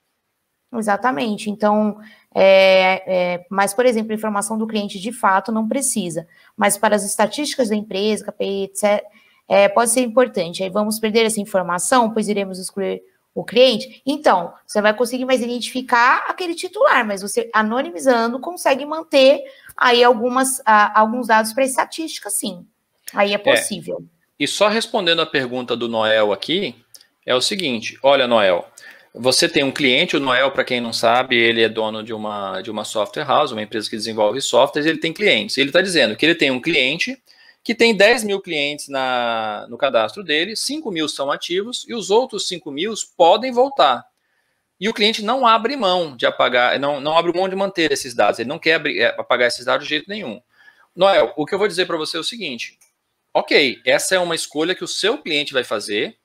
Exatamente. Então, mas, por exemplo, a informação do cliente de fato não precisa. Mas para as estatísticas da empresa, KPI, etc., pode ser importante. Aí vamos perder essa informação, pois iremos excluir o cliente. Então, você vai conseguir mais identificar aquele titular, mas você, anonimizando, consegue manter aí alguns dados para estatística, sim. Aí é possível. E só respondendo a pergunta do Noel aqui, é o seguinte, olha, Noel, você tem um cliente, o Noel, para quem não sabe, ele é dono de uma software house, uma empresa que desenvolve softwares, ele tem clientes. Ele está dizendo que ele tem um cliente que tem 10 mil clientes no cadastro dele, 5 mil são ativos e os outros 5 mil podem voltar. E o cliente não abre mão de apagar, não abre mão de manter esses dados, ele não quer apagar esses dados de jeito nenhum. Noel, o que eu vou dizer para você é o seguinte, ok, essa é uma escolha que o seu cliente vai fazer,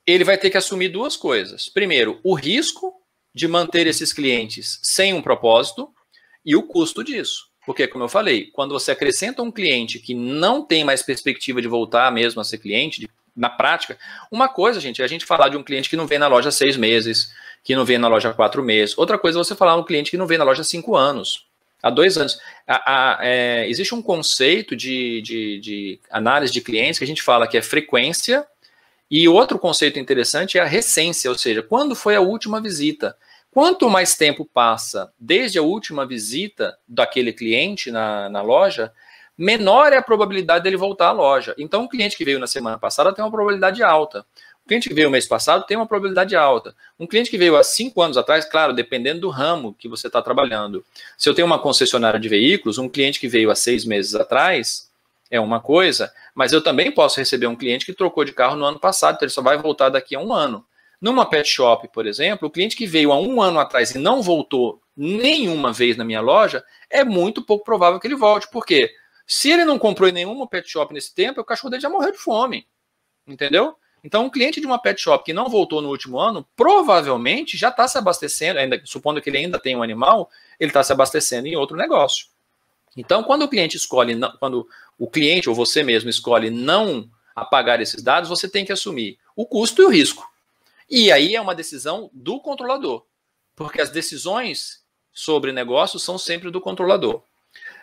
ele vai ter que assumir duas coisas. Primeiro, o risco de manter esses clientes sem um propósito e o custo disso. Porque, como eu falei, quando você acrescenta um cliente que não tem mais perspectiva de voltar mesmo a ser cliente, na prática, uma coisa, gente, é a gente falar de um cliente que não vem na loja há 6 meses, que não vem na loja há 4 meses. Outra coisa é você falar de um cliente que não vem na loja há 5 anos, há 2 anos. Existe um conceito de análise de clientes que a gente fala que é frequência, e outro conceito interessante é a recência, ou seja, quando foi a última visita. Quanto mais tempo passa desde a última visita daquele cliente na loja, menor é a probabilidade dele voltar à loja. Então, um cliente que veio na semana passada tem uma probabilidade alta. Um cliente que veio mês passado tem uma probabilidade alta. Um cliente que veio há 5 anos atrás, claro, dependendo do ramo que você está trabalhando. Se eu tenho uma concessionária de veículos, um cliente que veio há 6 meses atrás é uma coisa, mas eu também posso receber um cliente que trocou de carro no ano passado, então ele só vai voltar daqui a 1 ano. Numa pet shop, por exemplo, o cliente que veio há 1 ano atrás e não voltou nenhuma vez na minha loja, é muito pouco provável que ele volte. Por quê? Se ele não comprou em nenhuma pet shop nesse tempo, o cachorro dele já morreu de fome. Entendeu? Então, um cliente de uma pet shop que não voltou no último ano, provavelmente já está se abastecendo, supondo que ele ainda tem um animal, ele está se abastecendo em outro negócio. Então, quando o cliente escolhe, quando o cliente ou você mesmo escolhe não apagar esses dados, você tem que assumir o custo e o risco. E aí é uma decisão do controlador, porque as decisões sobre negócios são sempre do controlador.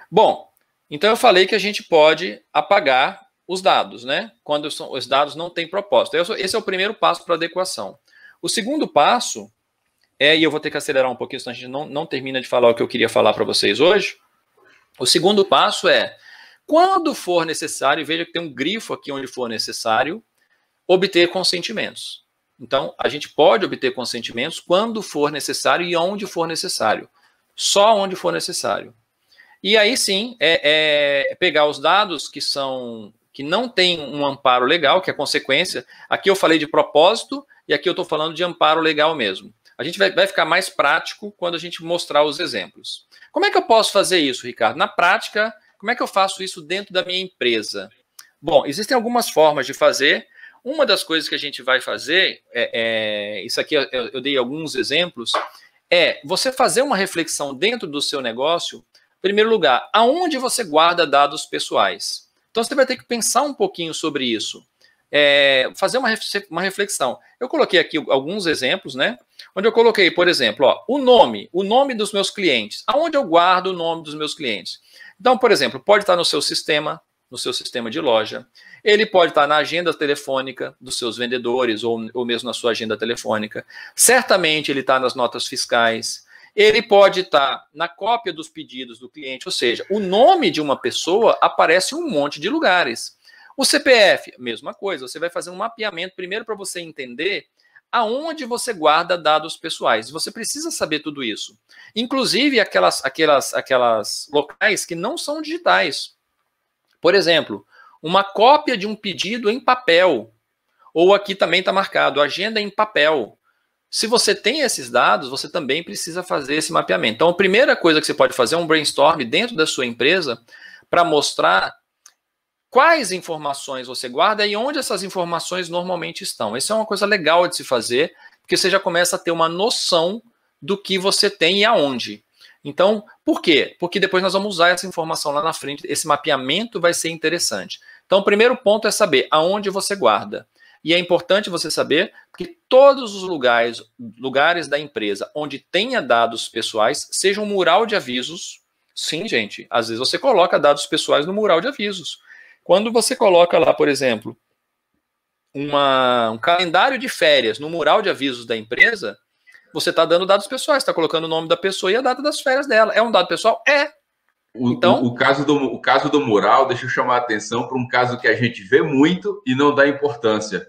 Bom, então eu falei que a gente pode apagar os dados, né? Quando os dados não têm propósito. Esse é o primeiro passo para adequação. O segundo passo e eu vou ter que acelerar um pouquinho, senão a gente não termina de falar o que eu queria falar para vocês hoje. O segundo passo é, quando for necessário, veja que tem um grifo aqui onde for necessário, obter consentimentos. Então, a gente pode obter consentimentos quando for necessário e onde for necessário. Só onde for necessário. E aí sim, pegar os dados que não têm um amparo legal, que é consequência. Aqui eu falei de propósito e aqui eu estou falando de amparo legal mesmo. A gente vai ficar mais prático quando a gente mostrar os exemplos. Como é que eu posso fazer isso, Ricardo? Na prática, como é que eu faço isso dentro da minha empresa? Bom, existem algumas formas de fazer. Uma das coisas que a gente vai fazer, isso aqui eu dei alguns exemplos, é você fazer uma reflexão dentro do seu negócio. Em primeiro lugar, aonde você guarda dados pessoais? Então, você vai ter que pensar um pouquinho sobre isso. Fazer uma reflexão. Eu coloquei aqui alguns exemplos, né? Onde eu coloquei, por exemplo, ó, o nome dos meus clientes. Aonde eu guardo o nome dos meus clientes? Então, por exemplo, pode estar no seu sistema de loja. Ele pode estar na agenda telefônica dos seus vendedores ou mesmo na sua agenda telefônica. Certamente ele está nas notas fiscais. Ele pode estar na cópia dos pedidos do cliente, ou seja, o nome de uma pessoa aparece em um monte de lugares. O CPF, mesma coisa, você vai fazer um mapeamento primeiro para você entender aonde você guarda dados pessoais. Você precisa saber tudo isso. Inclusive aquelas locais que não são digitais. Por exemplo, uma cópia de um pedido em papel. Ou aqui também está marcado, agenda em papel. Se você tem esses dados, você também precisa fazer esse mapeamento. Então, a primeira coisa que você pode fazer é um brainstorm dentro da sua empresa para mostrar quais informações você guarda e onde essas informações normalmente estão. Isso é uma coisa legal de se fazer, porque você já começa a ter uma noção do que você tem e aonde. Então, por quê? Porque depois nós vamos usar essa informação lá na frente, esse mapeamento vai ser interessante. Então, o primeiro ponto é saber aonde você guarda. E é importante você saber que todos os lugares da empresa onde tenha dados pessoais, seja um mural de avisos. Sim, gente, às vezes você coloca dados pessoais no mural de avisos. Quando você coloca lá, por exemplo, um calendário de férias no mural de avisos da empresa, você está dando dados pessoais, está colocando o nome da pessoa e a data das férias dela. É um dado pessoal? É. Então, o caso do mural, deixa eu chamar a atenção para um caso que a gente vê muito e não dá importância.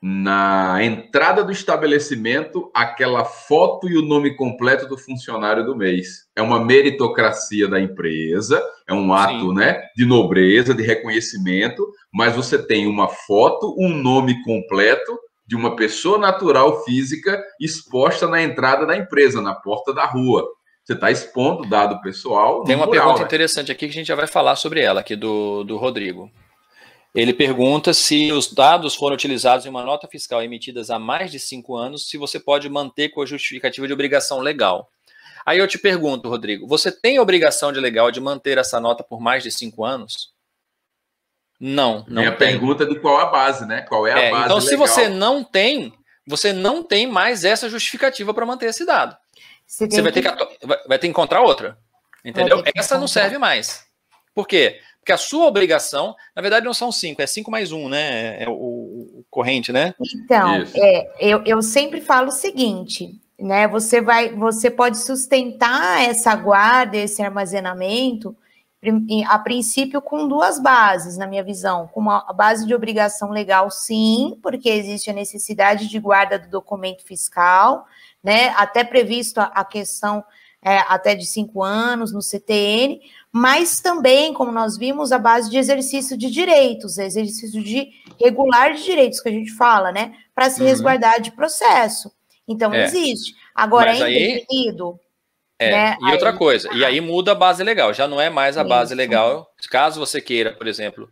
Na entrada do estabelecimento, aquela foto e o nome completo do funcionário do mês. É uma meritocracia da empresa, é um ato, né, de nobreza, de reconhecimento, mas você tem uma foto, um nome completo de uma pessoa natural física exposta na entrada da empresa, na porta da rua. Você está expondo dado pessoal. Tem uma pergunta interessante aqui que a gente já vai falar sobre ela, aqui do Rodrigo. Ele pergunta se os dados foram utilizados em uma nota fiscal emitidas há mais de 5 anos, se você pode manter com a justificativa de obrigação legal. Aí eu te pergunto, Rodrigo, você tem obrigação de legal de manter essa nota por mais de 5 anos? Não tem. A pergunta de qual a base, né? Qual é a base então, legal? Se você não tem mais essa justificativa para manter esse dado. Você vai ter que encontrar outra. Entendeu? Essa não serve mais. Por quê? Porque a sua obrigação, na verdade, não são 5, é 5 mais 1, né? É o corrente, né? Então, eu sempre falo o seguinte, né? Você pode sustentar essa guarda, esse armazenamento, a princípio, com 2 bases, na minha visão. Com uma base de obrigação legal, sim, porque existe a necessidade de guarda do documento fiscal, né? Até previsto a questão até de 5 anos no CTN, mas também, como nós vimos, a base de exercício de direitos, exercício regular de direitos, que a gente fala, né? Para se resguardar de processo. Então, existe. Agora, mas indefinido. Né? E outra coisa, e aí muda a base legal, já não é mais a base legal. Caso você queira, por exemplo,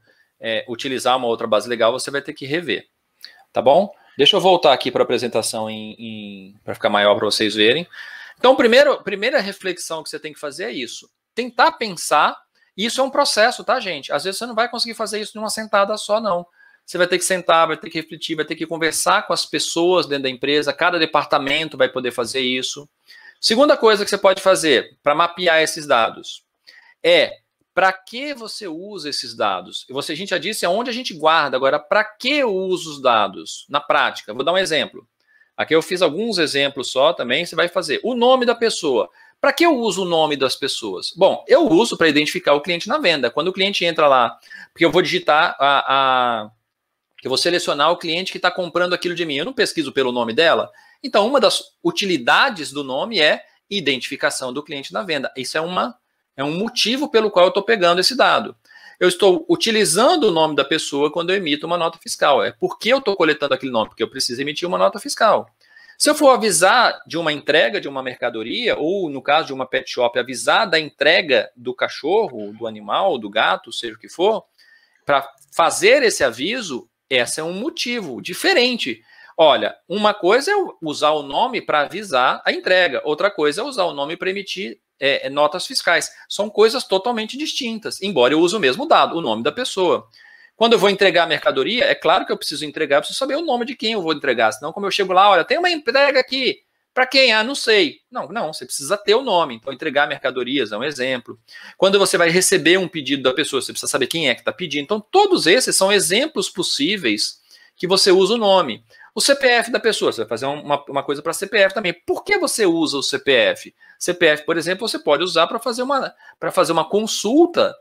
utilizar uma outra base legal, você vai ter que rever. Tá bom? Deixa eu voltar aqui para a apresentação para ficar maior para vocês verem. Então, primeira reflexão que você tem que fazer é isso. Tentar pensar, e isso é um processo, tá, gente? Às vezes você não vai conseguir fazer isso numa sentada só, não. Você vai ter que sentar, vai ter que refletir, vai ter que conversar com as pessoas dentro da empresa, cada departamento vai poder fazer isso. Segunda coisa que você pode fazer para mapear esses dados é para que você usa esses dados. A gente já disse aonde a gente guarda, agora para que eu uso os dados na prática? Vou dar um exemplo. Aqui eu fiz alguns exemplos só também, você vai fazer o nome da pessoa. Para que eu uso o nome das pessoas? Bom, eu uso para identificar o cliente na venda. Quando o cliente entra lá, porque eu vou digitar eu vou selecionar o cliente que está comprando aquilo de mim. Eu não pesquiso pelo nome dela. Então, uma das utilidades do nome é identificação do cliente na venda. Isso é um motivo pelo qual eu estou pegando esse dado. Eu estou utilizando o nome da pessoa quando eu emito uma nota fiscal. É por que eu estou coletando aquele nome? Porque eu preciso emitir uma nota fiscal. Se eu for avisar de uma entrega de uma mercadoria, ou no caso de uma pet shop, avisar da entrega do cachorro, do animal, do gato, seja o que for, para fazer esse aviso, esse é um motivo diferente. Olha, uma coisa é usar o nome para avisar a entrega, outra coisa é usar o nome para emitir notas fiscais. São coisas totalmente distintas, embora eu use o mesmo dado, o nome da pessoa. Quando eu vou entregar a mercadoria, é claro que eu preciso entregar, eu preciso saber o nome de quem eu vou entregar, senão como eu chego lá, olha, tem uma entrega aqui, para quem? Ah, não sei. Não, você precisa ter o nome. Então, entregar mercadorias é um exemplo. Quando você vai receber um pedido da pessoa, você precisa saber quem é que está pedindo. Então, todos esses são exemplos possíveis que você usa o nome. O CPF da pessoa, você vai fazer uma coisa para CPF também. Por que você usa o CPF? CPF, por exemplo, você pode usar para fazer uma consulta,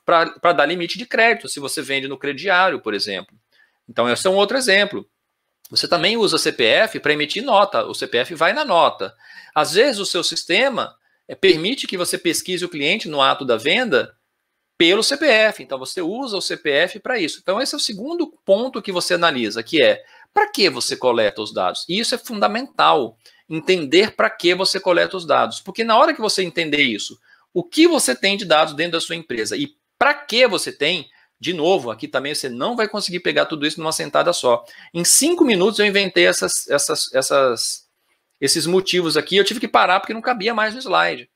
para dar limite de crédito, se você vende no crediário, por exemplo. Então, esse é um outro exemplo. Você também usa CPF para emitir nota. O CPF vai na nota. Às vezes, o seu sistema permite que você pesquise o cliente no ato da venda pelo CPF. Então, você usa o CPF para isso. Então, esse é o segundo ponto que você analisa, que é para que você coleta os dados? E isso é fundamental, entender para que você coleta os dados. Porque na hora que você entender isso, o que você tem de dados dentro da sua empresa e para que você tem, de novo, aqui também você não vai conseguir pegar tudo isso numa sentada só. Em 5 minutos eu inventei esses motivos aqui. Eu tive que parar porque não cabia mais no slide.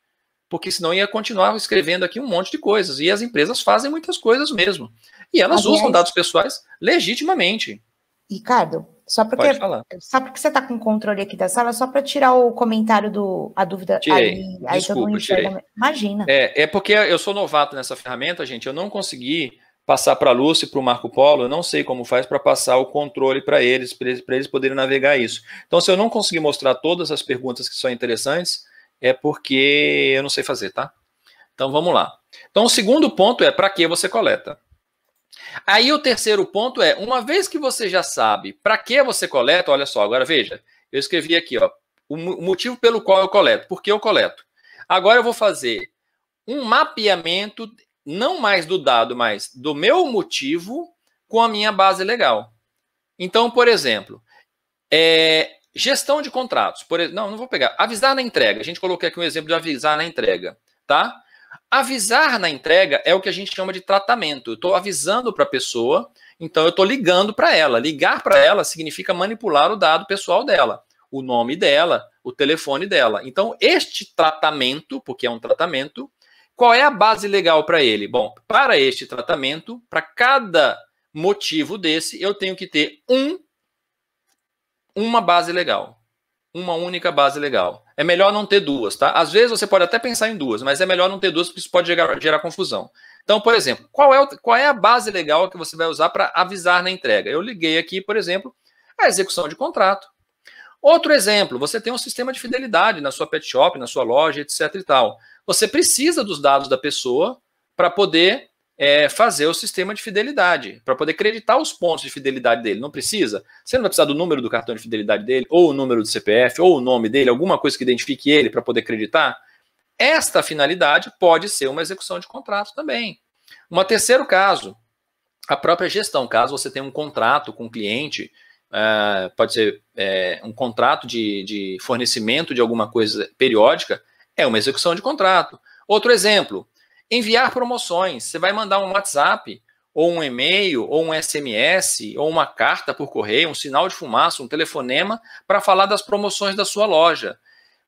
Porque senão ia continuar escrevendo aqui um monte de coisas. E as empresas fazem muitas coisas mesmo. E elas usam dados pessoais legitimamente. Ricardo, só porque você está com o controle aqui da sala, só para tirar o comentário a dúvida. Tirei. Aí Desculpa, todo mundo enxerga. Imagina. É porque eu sou novato nessa ferramenta, gente. Eu não consegui passar para a Lúcia e para o Marco Polo, eu não sei como faz para passar o controle para eles poderem navegar isso. Então, se eu não conseguir mostrar todas as perguntas que são interessantes, é porque eu não sei fazer, tá? Então, vamos lá. Então, o segundo ponto é para que você coleta. Aí, o terceiro ponto é, uma vez que você já sabe para que você coleta, olha só, agora veja, eu escrevi aqui, ó, o motivo pelo qual eu coleto, por que eu coleto. Agora eu vou fazer um mapeamento não mais do dado, mas do meu motivo com a minha base legal. Então, por exemplo, gestão de contratos. Não vou pegar. Avisar na entrega. A gente colocou aqui um exemplo de avisar na entrega. Tá? Avisar na entrega é o que a gente chama de tratamento. Eu estou avisando para a pessoa, então eu estou ligando para ela. Ligar para ela significa manipular o dado pessoal dela. O nome dela, o telefone dela. Então, este tratamento, porque é um tratamento, qual é a base legal para ele? Bom, para este tratamento, para cada motivo desse, eu tenho que ter uma base legal. Uma única base legal. É melhor não ter duas, tá? Às vezes você pode até pensar em duas, mas é melhor não ter duas, porque isso pode gerar confusão. Então, por exemplo, qual é a base legal que você vai usar para avisar na entrega? Eu liguei aqui, por exemplo, a execução de contrato. Outro exemplo, você tem um sistema de fidelidade na sua pet shop, na sua loja, etc e tal. Você precisa dos dados da pessoa para poder fazer o sistema de fidelidade, para poder acreditar os pontos de fidelidade dele. Não precisa? Você não vai precisar do número do cartão de fidelidade dele, ou o número do CPF, ou o nome dele, alguma coisa que identifique ele para poder acreditar? Esta finalidade pode ser uma execução de contrato também. Um terceiro caso, a própria gestão. Caso você tenha um contrato com o cliente, pode ser um contrato de fornecimento de alguma coisa periódica, é uma execução de contrato. Outro exemplo, enviar promoções. Você vai mandar um WhatsApp, ou um e-mail, ou um SMS, ou uma carta por correio, um sinal de fumaça, um telefonema, para falar das promoções da sua loja.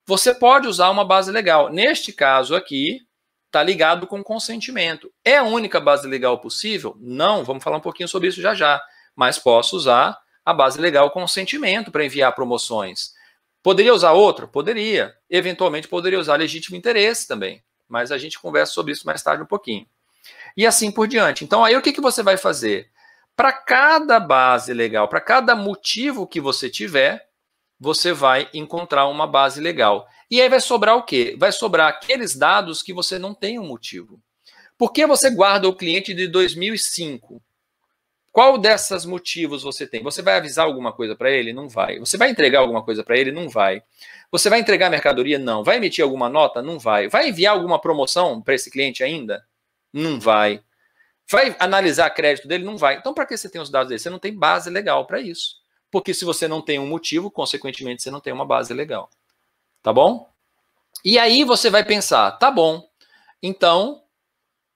Você pode usar uma base legal. Neste caso aqui, está ligado com consentimento. É a única base legal possível? Não, vamos falar um pouquinho sobre isso já já. Mas posso usar a base legal consentimento para enviar promoções. Poderia usar outra? Poderia. Eventualmente poderia usar legítimo interesse também. Mas a gente conversa sobre isso mais tarde um pouquinho. E assim por diante. Então, aí o que você vai fazer? Para cada base legal, para cada motivo que você tiver, você vai encontrar uma base legal. E aí vai sobrar o quê? Vai sobrar aqueles dados que você não tem um motivo. Por que você guarda o cliente de 2005? Qual dessas motivos você tem? Você vai avisar alguma coisa para ele? Não vai. Você vai entregar alguma coisa para ele? Não vai. Você vai entregar mercadoria? Não. Vai emitir alguma nota? Não vai. Vai enviar alguma promoção para esse cliente ainda? Não vai. Vai analisar crédito dele? Não vai. Então, para que você tem os dados dele? Você não tem base legal para isso. Porque se você não tem um motivo, consequentemente, você não tem uma base legal. Tá bom? E aí você vai pensar, tá bom, então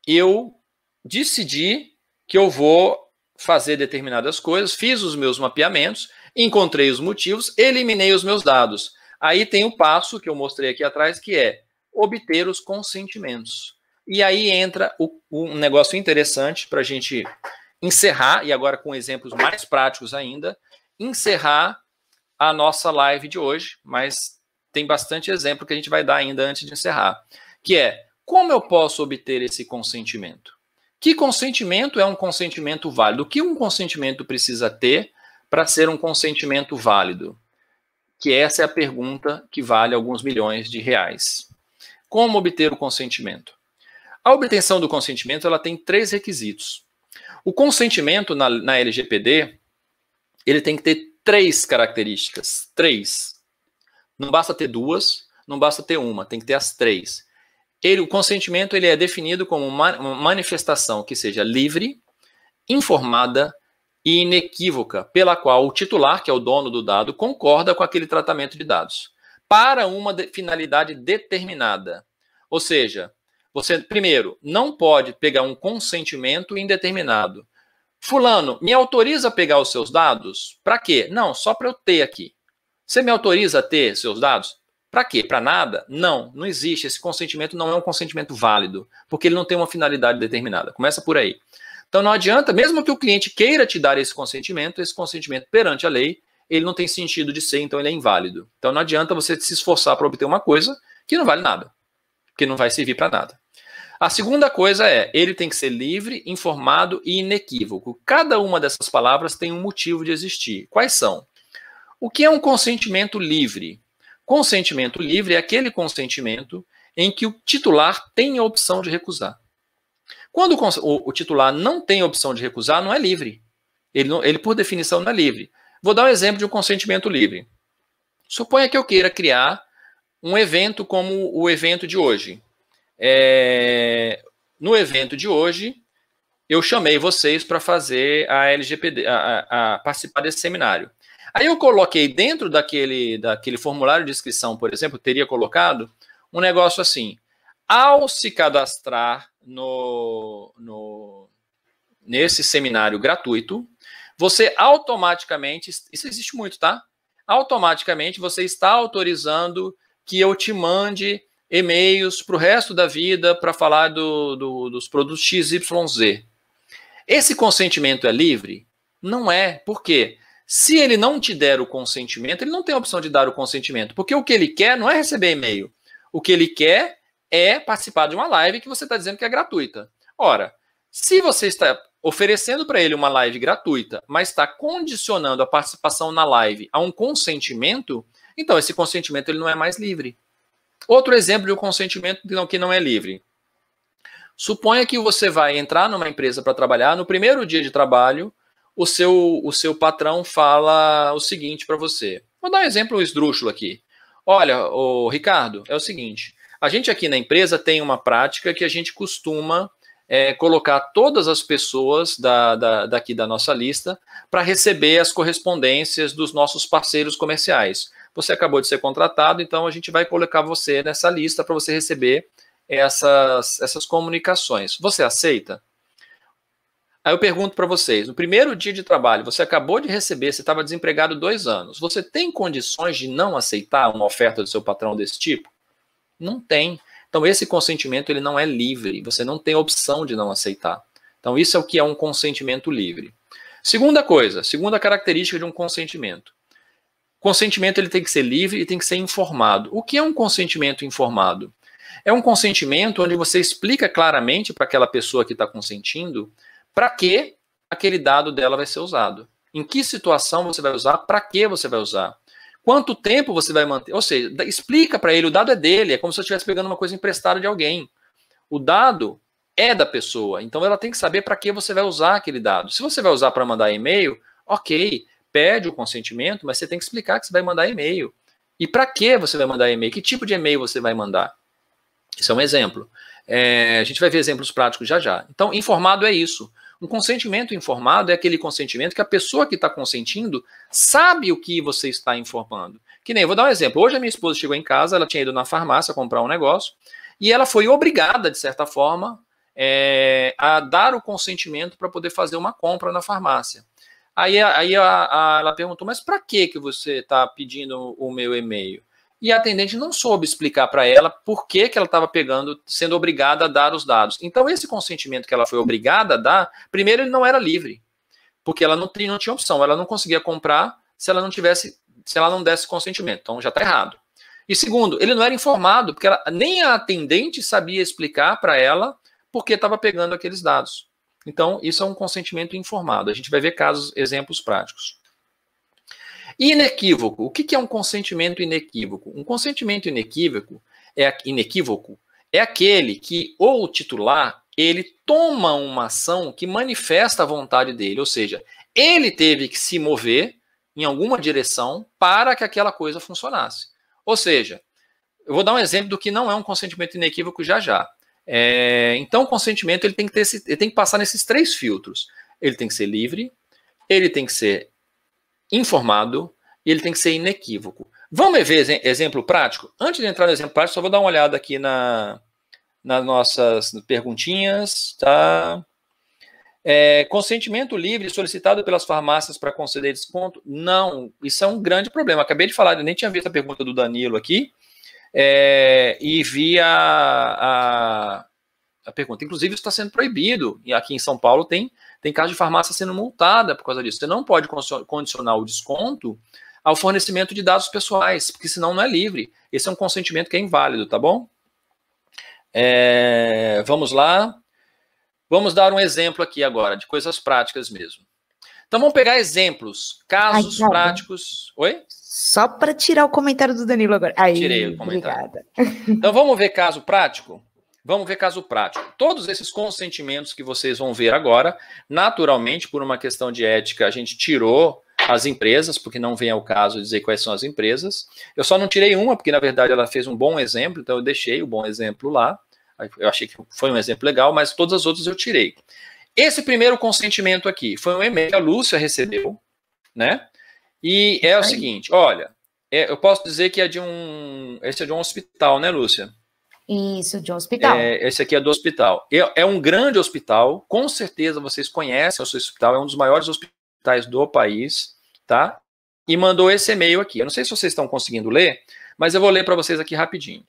eu decidi que eu vou fazer determinadas coisas, fiz os meus mapeamentos, encontrei os motivos, eliminei os meus dados. Aí tem o passo que eu mostrei aqui atrás, que é obter os consentimentos. E aí entra um negócio interessante para a gente encerrar, e agora com exemplos mais práticos ainda, encerrar a nossa live de hoje, mas tem bastante exemplo que a gente vai dar ainda antes de encerrar, que é, como eu posso obter esse consentimento? Que consentimento é um consentimento válido? O que um consentimento precisa ter para ser um consentimento válido? Que essa é a pergunta que vale alguns milhões de reais. Como obter o consentimento? A obtenção do consentimento ela tem 3 requisitos. O consentimento na LGPD, ele tem que ter 3 características. 3. Não basta ter 2, não basta ter 1, tem que ter as 3. O consentimento ele é definido como uma manifestação que seja livre, informada e inequívoca, pela qual o titular, que é o dono do dado, concorda com aquele tratamento de dados, para uma finalidade determinada. Ou seja, você, primeiro, não pode pegar um consentimento indeterminado. Fulano, me autoriza a pegar os seus dados? Para quê? Não, só para eu ter aqui. Você me autoriza a ter seus dados? Para quê? Para nada? Não, não existe. Esse consentimento não é um consentimento válido, porque ele não tem uma finalidade determinada. Começa por aí. Então não adianta, mesmo que o cliente queira te dar esse consentimento perante a lei, ele não tem sentido de ser, então ele é inválido. Então não adianta você se esforçar para obter uma coisa que não vale nada, que não vai servir para nada. A segunda coisa é, ele tem que ser livre, informado e inequívoco. Cada uma dessas palavras tem um motivo de existir. Quais são? O que é um consentimento livre? Consentimento livre é aquele consentimento em que o titular tem a opção de recusar. Quando o titular não tem a opção de recusar, não é livre. Ele, por definição, não é livre. Vou dar um exemplo de um consentimento livre. Suponha que eu queira criar um evento como o evento de hoje. No evento de hoje, eu chamei vocês para fazer a LGPD, a participar desse seminário. Aí eu coloquei dentro daquele formulário de inscrição, por exemplo, teria colocado um negócio assim: ao se cadastrar nesse seminário gratuito, você automaticamente, isso existe muito, tá? Automaticamente você está autorizando que eu te mande e-mails para o resto da vida para falar dos produtos XYZ. Esse consentimento é livre? Não é. Por quê? Se ele não te der o consentimento, ele não tem a opção de dar o consentimento, porque o que ele quer não é receber e-mail. O que ele quer é participar de uma live que você está dizendo que é gratuita. Ora, se você está oferecendo para ele uma live gratuita, mas está condicionando a participação na live a um consentimento, então esse consentimento ele não é mais livre. Outro exemplo de um consentimento que não é livre. Suponha que você vai entrar numa empresa para trabalhar, no primeiro dia de trabalho, o seu patrão fala o seguinte para você. Vou dar um exemplo esdrúxulo aqui. Olha, Ricardo, é o seguinte, a gente aqui na empresa tem uma prática que a gente costuma colocar todas as pessoas daqui da nossa lista para receber as correspondências dos nossos parceiros comerciais. Você acabou de ser contratado, então a gente vai colocar você nessa lista para você receber essas comunicações. Você aceita? Aí eu pergunto para vocês, no primeiro dia de trabalho, você acabou de receber, você estava desempregado 2 anos, você tem condições de não aceitar uma oferta do seu patrão desse tipo? Não tem. Então esse consentimento ele não é livre, você não tem opção de não aceitar. Então isso é o que é um consentimento livre. Segunda coisa, segunda característica de um consentimento. Consentimento ele tem que ser livre e tem que ser informado. O que é um consentimento informado? É um consentimento onde você explica claramente para aquela pessoa que está consentindo para que aquele dado dela vai ser usado. Em que situação você vai usar, para que você vai usar. Quanto tempo você vai manter? Ou seja, explica para ele, o dado é dele, é como se eu estivesse pegando uma coisa emprestada de alguém. O dado é da pessoa, então ela tem que saber para que você vai usar aquele dado. Se você vai usar para mandar e-mail, ok, pede o consentimento, mas você tem que explicar que você vai mandar e-mail. E para que você vai mandar e-mail? Que tipo de e-mail você vai mandar? Isso é um exemplo. A gente vai ver exemplos práticos já já. Então, informado é isso. Um consentimento informado é aquele consentimento que a pessoa que está consentindo sabe o que você está informando. Que nem, vou dar um exemplo. Hoje a minha esposa chegou em casa, ela tinha ido na farmácia comprar um negócio, e ela foi obrigada, de certa forma, a dar o consentimento para poder fazer uma compra na farmácia. Aí ela perguntou, mas para que você está pedindo o meu e-mail? E a atendente não soube explicar para ela por que ela estava sendo obrigada a dar os dados. Então, esse consentimento que ela foi obrigada a dar, primeiro, ele não era livre, porque ela não tinha opção, ela não conseguia comprar se ela não desse consentimento. Então, já está errado. E segundo, ele não era informado, porque nem a atendente sabia explicar para ela por que estava pegando aqueles dados. Então, isso é um consentimento informado. A gente vai ver exemplos práticos. Inequívoco. O que é um consentimento inequívoco? Um consentimento inequívoco é aquele que o titular ele toma uma ação que manifesta a vontade dele, ou seja, ele teve que se mover em alguma direção para que aquela coisa funcionasse. Ou seja, eu vou dar um exemplo do que não é um consentimento inequívoco já já. Então, o consentimento ele tem que passar nesses 3 filtros. Ele tem que ser livre, ele tem que ser informado e ele tem que ser inequívoco. Vamos ver exemplo prático? Antes de entrar no exemplo prático, só vou dar uma olhada aqui nas nossas perguntinhas. Tá? Consentimento livre solicitado pelas farmácias para conceder desconto? Não, isso é um grande problema. Acabei de falar, eu nem tinha visto a pergunta do Danilo aqui. E vi a pergunta. Inclusive, isso está sendo proibido. E aqui em São Paulo tem caso de farmácia sendo multada por causa disso. Você não pode condicionar o desconto ao fornecimento de dados pessoais, porque senão não é livre. Esse é um consentimento que é inválido, tá bom? Vamos lá. Vamos dar um exemplo aqui agora, de coisas práticas mesmo. Então, vamos pegar exemplos, casos práticos. Oi? Só para tirar o comentário do Danilo agora. Aí, tirei o comentário. Obrigada. Então, vamos ver caso prático? Vamos ver caso prático. Todos esses consentimentos que vocês vão ver agora, naturalmente, por uma questão de ética, a gente tirou as empresas, porque não vem ao caso dizer quais são as empresas. Eu só não tirei uma, porque, na verdade, ela fez um bom exemplo, então eu deixei o bom exemplo lá. Eu achei que foi um exemplo legal, mas todas as outras eu tirei. Esse primeiro consentimento aqui foi um e-mail que a Lúcia recebeu, né? E é o seguinte, olha, eu posso dizer que esse é de um hospital, né, Lúcia? Isso, de um hospital. Esse aqui é do hospital. É um grande hospital, com certeza vocês conhecem o seu hospital, é um dos maiores hospitais do país, tá? E mandou esse e-mail aqui. Eu não sei se vocês estão conseguindo ler, mas eu vou ler para vocês aqui rapidinho.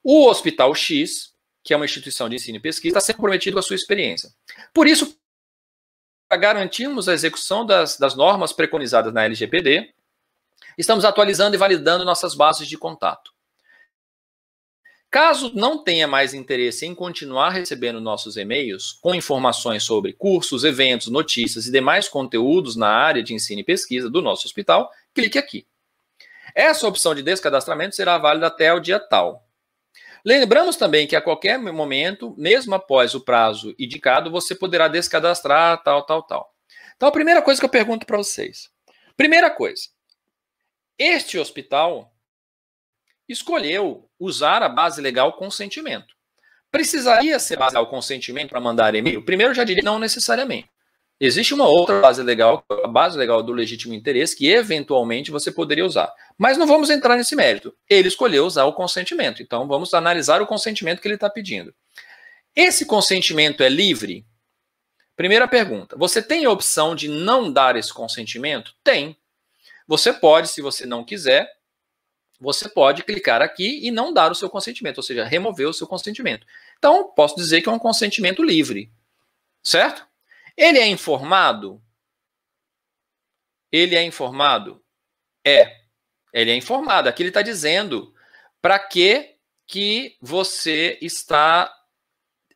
O Hospital X, que é uma instituição de ensino e pesquisa, está sempre comprometido com a sua experiência. Por isso, para garantirmos a execução das normas preconizadas na LGPD, estamos atualizando e validando nossas bases de contato. Caso não tenha mais interesse em continuar recebendo nossos e-mails com informações sobre cursos, eventos, notícias e demais conteúdos na área de ensino e pesquisa do nosso hospital, clique aqui. Essa opção de descadastramento será válida até o dia tal. Lembramos também que a qualquer momento, mesmo após o prazo indicado, você poderá descadastrar, tal. Então, a primeira coisa que eu pergunto para vocês. Primeira coisa, este hospital escolheu usar a base legal consentimento. Precisaria ser base legal consentimento para mandar e-mail? Primeiro, eu já diria não necessariamente. Existe uma outra base legal, a base legal do legítimo interesse, que eventualmente você poderia usar. Mas não vamos entrar nesse mérito. Ele escolheu usar o consentimento. Então, vamos analisar o consentimento que ele está pedindo. Esse consentimento é livre? Primeira pergunta. Você tem a opção de não dar esse consentimento? Tem. Você pode, se você não quiser, você pode clicar aqui e não dar o seu consentimento, ou seja, remover o seu consentimento. Então, posso dizer que é um consentimento livre. Certo? Ele é informado? Ele é informado? Ele é informado. Aqui ele está dizendo para que você está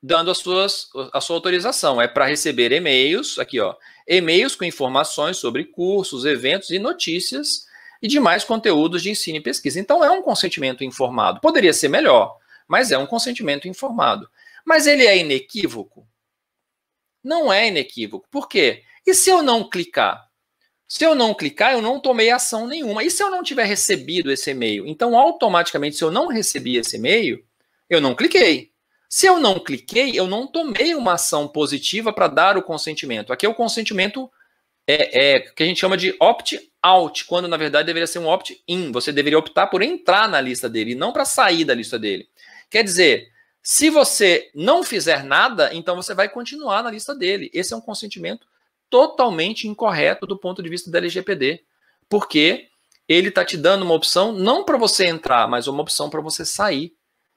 dando a sua autorização. É para receber e-mails, aqui ó, e-mails com informações sobre cursos, eventos e notícias e demais conteúdos de ensino e pesquisa. Então, é um consentimento informado. Poderia ser melhor, mas é um consentimento informado. Mas ele é inequívoco? Não é inequívoco. Por quê? E se eu não clicar? Se eu não clicar, eu não tomei ação nenhuma. E se eu não tiver recebido esse e-mail? Então, automaticamente, se eu não recebi esse e-mail, eu não cliquei. Se eu não cliquei, eu não tomei uma ação positiva para dar o consentimento. Aqui é o consentimento que a gente chama de opt-out, quando na verdade deveria ser um opt-in. Você deveria optar por entrar na lista dele, e não para sair da lista dele. Quer dizer, se você não fizer nada, então você vai continuar na lista dele. Esse é um consentimento totalmente incorreto do ponto de vista da LGPD, porque ele está te dando uma opção não para você entrar, mas uma opção para você sair.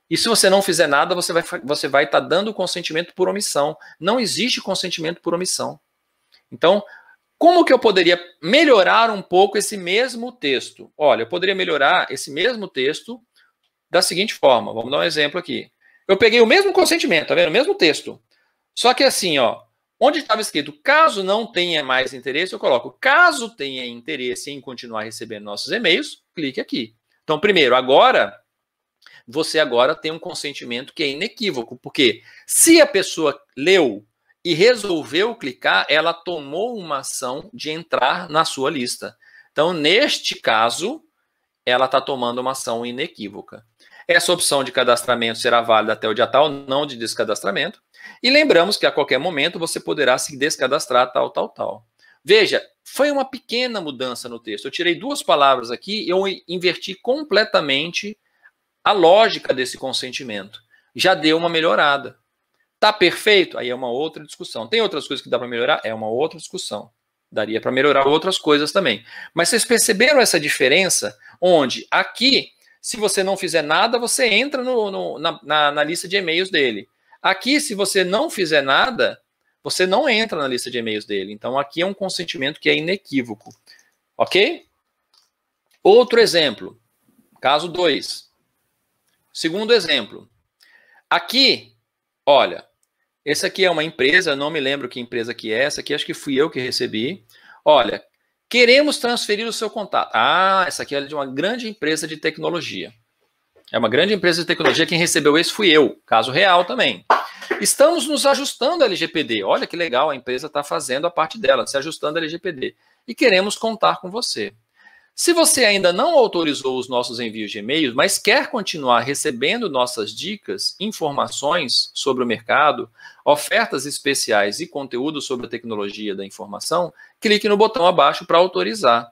E se você não fizer nada, você vai estar dando consentimento por omissão. Não existe consentimento por omissão. Então, como que eu poderia melhorar um pouco esse mesmo texto? Olha, eu poderia melhorar esse mesmo texto da seguinte forma. Vamos dar um exemplo aqui. Eu peguei o mesmo consentimento, tá vendo? O mesmo texto. Só que assim, ó, onde estava escrito, caso não tenha mais interesse, eu coloco, caso tenha interesse em continuar recebendo nossos e-mails, clique aqui. Então, primeiro, você agora tem um consentimento que é inequívoco, porque se a pessoa leu e resolveu clicar, ela tomou uma ação de entrar na sua lista. Então, neste caso, ela está tomando uma ação inequívoca. Essa opção de cadastramento será válida até o dia tal, não de descadastramento. E lembramos que a qualquer momento você poderá se descadastrar tal. Veja, foi uma pequena mudança no texto. Eu tirei 2 palavras aqui e eu inverti completamente a lógica desse consentimento. Já deu uma melhorada. Tá perfeito? Aí é uma outra discussão. Tem outras coisas que dá para melhorar? É uma outra discussão. Daria para melhorar outras coisas também. Mas vocês perceberam essa diferença? Onde aqui, se você não fizer nada, você entra na lista de e-mails dele. Aqui, se você não fizer nada, você não entra na lista de e-mails dele. Então, aqui é um consentimento que é inequívoco. Ok? Outro exemplo. Caso 2. Segundo exemplo. Aqui, olha, essa aqui é uma empresa, eu não me lembro que empresa que é, essa aqui acho que fui eu que recebi. Olha, queremos transferir o seu contato. Ah, essa aqui é de uma grande empresa de tecnologia. É uma grande empresa de tecnologia, quem recebeu esse fui eu, caso real também. Estamos nos ajustando à LGPD. Olha que legal, a empresa está fazendo a parte dela, se ajustando à LGPD. E queremos contar com você. Se você ainda não autorizou os nossos envios de e-mails, mas quer continuar recebendo nossas dicas, informações sobre o mercado, ofertas especiais e conteúdo sobre a tecnologia da informação, clique no botão abaixo para autorizar.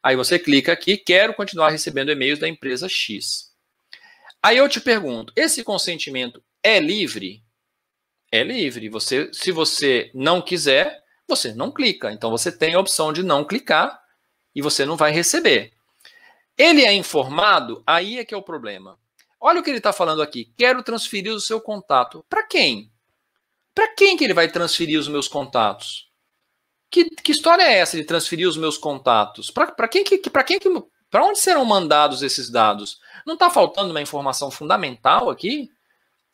Aí você clica aqui, quero continuar recebendo e-mails da empresa X. Aí eu te pergunto, esse consentimento é livre? É livre. Se você não quiser, você não clica. Então você tem a opção de não clicar e você não vai receber. Ele é informado? Aí é que é o problema. Olha o que ele está falando aqui. Quero transferir o seu contato. Para quem? Para quem que ele vai transferir os meus contatos? Que história é essa de transferir os meus contatos? Para onde serão mandados esses dados? Não está faltando uma informação fundamental aqui?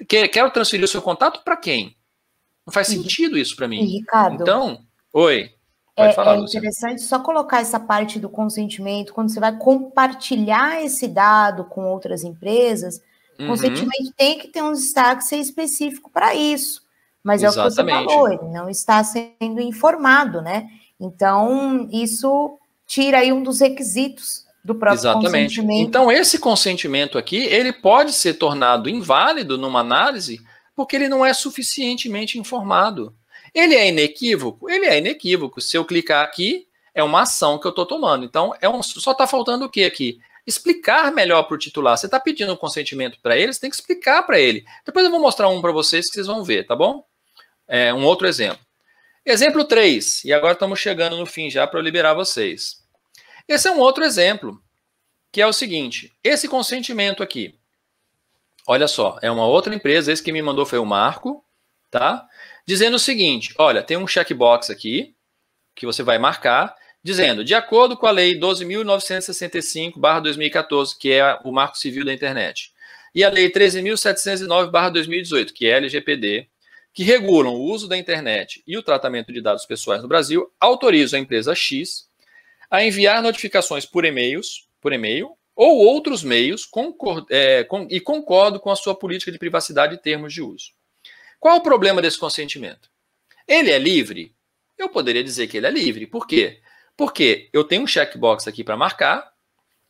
Quero transferir o seu contato para quem? Não faz sentido isso para mim. Ricardo, então, oi. Pode falar, é interessante só colocar essa parte do consentimento, quando você vai compartilhar esse dado com outras empresas, o consentimento tem que ter um destaque ser específico para isso. Mas exatamente. É o que você falou, ele não está sendo informado, né? Então, isso tira aí um dos requisitos do próprio consentimento. Então, esse consentimento aqui, ele pode ser tornado inválido numa análise porque ele não é suficientemente informado. Ele é inequívoco? Ele é inequívoco. Se eu clicar aqui, é uma ação que eu estou tomando. Então, só está faltando o que aqui? Explicar melhor para o titular. Você está pedindo um consentimento para ele, você tem que explicar para ele. Depois eu vou mostrar um para vocês que vocês vão ver, tá bom? Um outro exemplo. Exemplo 3. E agora estamos chegando no fim já para eu liberar vocês. Esse é um outro exemplo, que é o seguinte. Esse consentimento aqui. Olha só, é uma outra empresa. Esse que me mandou foi o Marco, tá? Dizendo o seguinte, olha, tem um checkbox aqui, que você vai marcar, dizendo, de acordo com a lei 12.965/2014, que é o Marco Civil da Internet, e a lei 13.709/2018, que é a LGPD, que regulam o uso da internet e o tratamento de dados pessoais no Brasil, autorizam a empresa X a enviar notificações por e-mail ou outros meios e concordo com a sua política de privacidade e termos de uso. Qual o problema desse consentimento? Ele é livre? Eu poderia dizer que ele é livre. Por quê? Porque eu tenho um checkbox aqui para marcar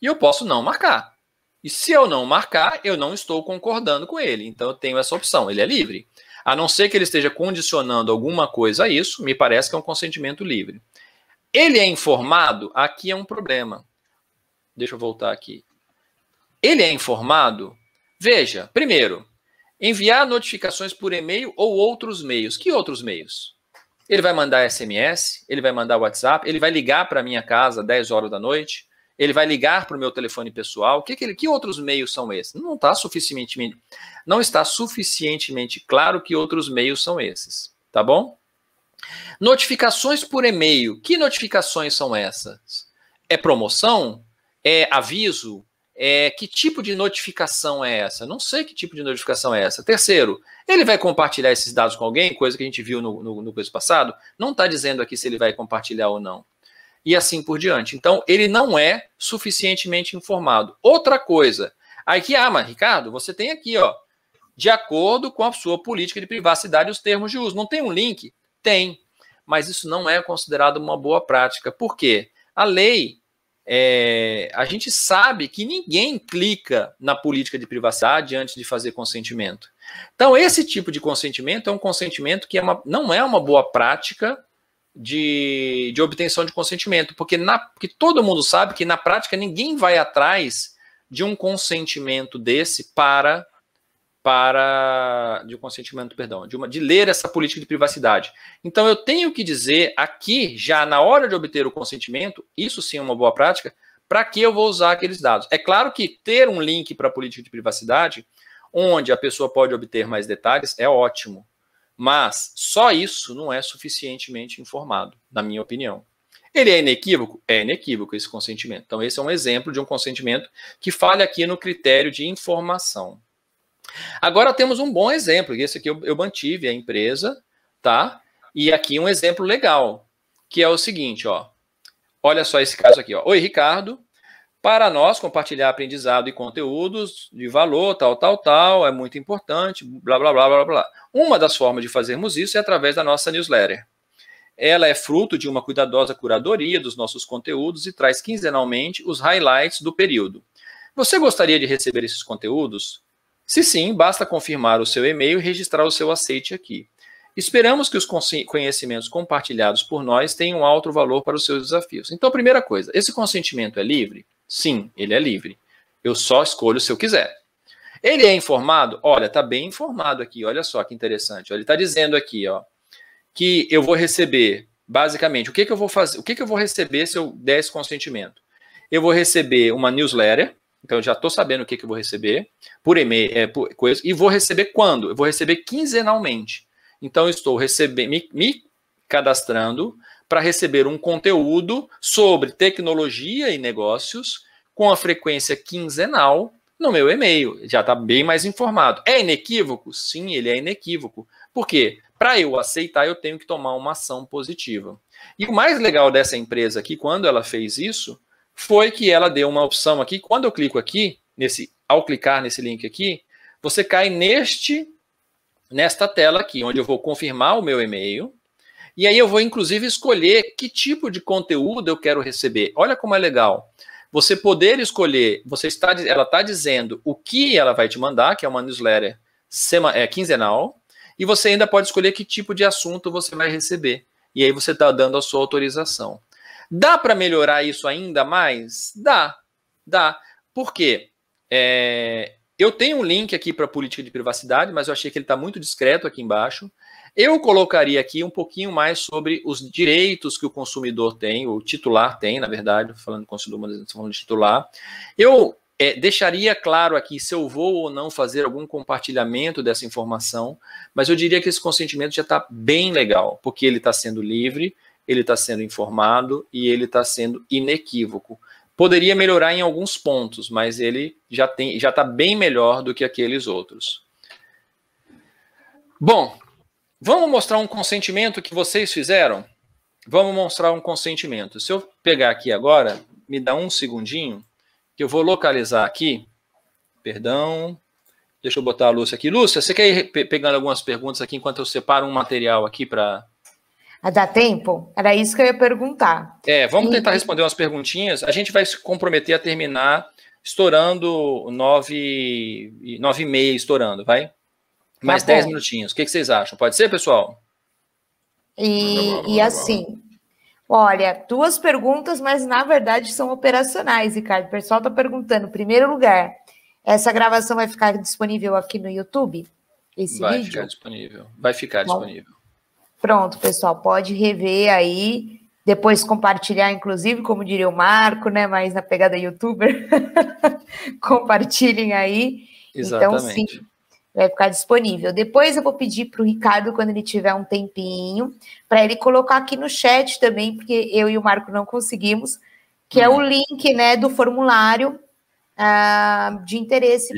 e eu posso não marcar. E se eu não marcar, eu não estou concordando com ele. Então eu tenho essa opção. Ele é livre. A não ser que ele esteja condicionando alguma coisa a isso, me parece que é um consentimento livre. Ele é informado? Aqui é um problema. Deixa eu voltar aqui. Ele é informado? Veja, primeiro, enviar notificações por e-mail ou outros meios. Que outros meios? Ele vai mandar SMS, ele vai mandar WhatsApp, ele vai ligar para a minha casa às 10 horas da noite, ele vai ligar para o meu telefone pessoal. Que outros meios são esses? Não está suficientemente claro que outros meios são esses, tá bom? Notificações por e-mail. Que notificações são essas? É promoção? É aviso? Que tipo de notificação é essa? Não sei que tipo de notificação é essa. Terceiro, ele vai compartilhar esses dados com alguém, coisa que a gente viu no coisa passado? Não está dizendo aqui se ele vai compartilhar ou não. E assim por diante. Então, ele não é suficientemente informado. Outra coisa, aqui, mas Ricardo, você tem aqui, ó, de acordo com a sua política de privacidade e os termos de uso. Não tem um link? Tem. Mas isso não é considerado uma boa prática. Por quê? A lei, a gente sabe que ninguém clica na política de privacidade antes de fazer consentimento. Então, esse tipo de consentimento é um consentimento que não é uma boa prática de obtenção de consentimento, porque todo mundo sabe que na prática ninguém vai atrás de um consentimento desse de ler essa política de privacidade. Então eu tenho que dizer aqui, já na hora de obter o consentimento, isso sim é uma boa prática, para que eu vou usar aqueles dados. É claro que ter um link para a política de privacidade, onde a pessoa pode obter mais detalhes, é ótimo. Mas só isso não é suficientemente informado, na minha opinião. Ele é inequívoco? É inequívoco esse consentimento. Então esse é um exemplo de um consentimento que falha aqui no critério de informação. Agora temos um bom exemplo, esse aqui eu mantive a empresa, tá? E aqui um exemplo legal, que é o seguinte, ó. Olha só esse caso aqui, ó. Oi, Ricardo. Para nós, compartilhar aprendizado e conteúdos de valor, tal, é muito importante, blá, blá, blá, blá, blá. Uma das formas de fazermos isso é através da nossa newsletter. Ela é fruto de uma cuidadosa curadoria dos nossos conteúdos e traz quinzenalmente os highlights do período. Você gostaria de receber esses conteúdos? Se sim, basta confirmar o seu e-mail e registrar o seu aceite aqui. Esperamos que os conhecimentos compartilhados por nós tenham alto valor para os seus desafios. Então, primeira coisa, esse consentimento é livre? Sim, ele é livre. Eu só escolho se eu quiser. Ele é informado? Olha, está bem informado aqui. Olha só que interessante. Ele está dizendo aqui, ó, que eu vou receber, basicamente, o que eu vou fazer? O que eu vou receber se eu der esse consentimento? Eu vou receber uma newsletter. Então, eu já estou sabendo o que eu vou receber por e-mail, e vou receber quando? Eu vou receber quinzenalmente. Então, eu estou me cadastrando para receber um conteúdo sobre tecnologia e negócios com a frequência quinzenal no meu e-mail. Já está bem mais informado. É inequívoco? Sim, ele é inequívoco. Por quê? Para eu aceitar, eu tenho que tomar uma ação positiva. E o mais legal dessa empresa aqui, quando ela fez isso, foi que ela deu uma opção aqui. Quando eu clico aqui, ao clicar nesse link aqui, você cai nesta tela aqui, onde eu vou confirmar o meu e-mail. E aí eu vou, inclusive, escolher que tipo de conteúdo eu quero receber. Olha como é legal. Você poder escolher, ela está dizendo o que ela vai te mandar, que é uma newsletter quinzenal, e você ainda pode escolher que tipo de assunto você vai receber. E aí você está dando a sua autorização. Dá para melhorar isso ainda mais? Dá. Por quê? Eu tenho um link aqui para a política de privacidade, mas eu achei que ele está muito discreto aqui embaixo. Eu colocaria aqui um pouquinho mais sobre os direitos que o consumidor tem, o titular tem, na verdade, falando de consumidor, mas falando de titular. Eu deixaria claro aqui se eu vou ou não fazer algum compartilhamento dessa informação, mas eu diria que esse consentimento já está bem legal, porque ele está sendo livre, ele está sendo informado e ele está sendo inequívoco. Poderia melhorar em alguns pontos, mas ele já está bem melhor do que aqueles outros. Bom, vamos mostrar um consentimento que vocês fizeram? vamos mostrar um consentimento. Se eu pegar aqui agora, me dá um segundinho, que eu vou localizar aqui. Perdão. Deixa eu botar a Lúcia aqui. Lúcia, você quer ir pegando algumas perguntas aqui enquanto eu separo um material aqui para... Dá tempo? Era isso que eu ia perguntar. Vamos tentar responder umas perguntinhas. A gente vai se comprometer a terminar estourando 9h30, estourando, vai? Mais 10 minutinhos. O que vocês acham? Pode ser, pessoal? E assim, olha, 2 perguntas, mas na verdade são operacionais, Ricardo. O pessoal está perguntando, em primeiro lugar, essa gravação vai ficar disponível aqui no YouTube? Vai ficar disponível. Vai ficar disponível. Pronto, pessoal, pode rever aí, depois compartilhar, inclusive, como diria o Marco, né? Mas na pegada youtuber, compartilhem aí. Exatamente. Então, sim, vai ficar disponível. Depois eu vou pedir para o Ricardo, quando ele tiver um tempinho, para ele colocar aqui no chat também, porque eu e o Marco não conseguimos, que é o link, né, do formulário de interesse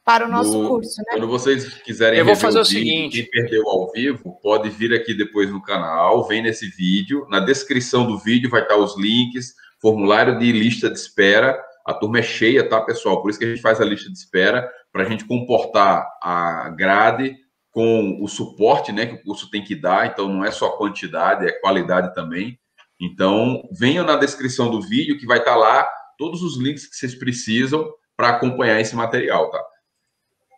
para o nosso curso, né? Quando vocês quiserem eu vou fazer o vídeo, seguinte. quem perdeu ao vivo, pode vir aqui depois no canal, vem nesse vídeo. Na descrição do vídeo vai estar os links, formulário de lista de espera. A turma é cheia, tá, pessoal? Por isso que a gente faz a lista de espera, para a gente comportar a grade com o suporte, né, que o curso tem que dar. Então, não é só quantidade, é qualidade também. Então, venham na descrição do vídeo, que vai estar lá todos os links que vocês precisam para acompanhar esse material, tá?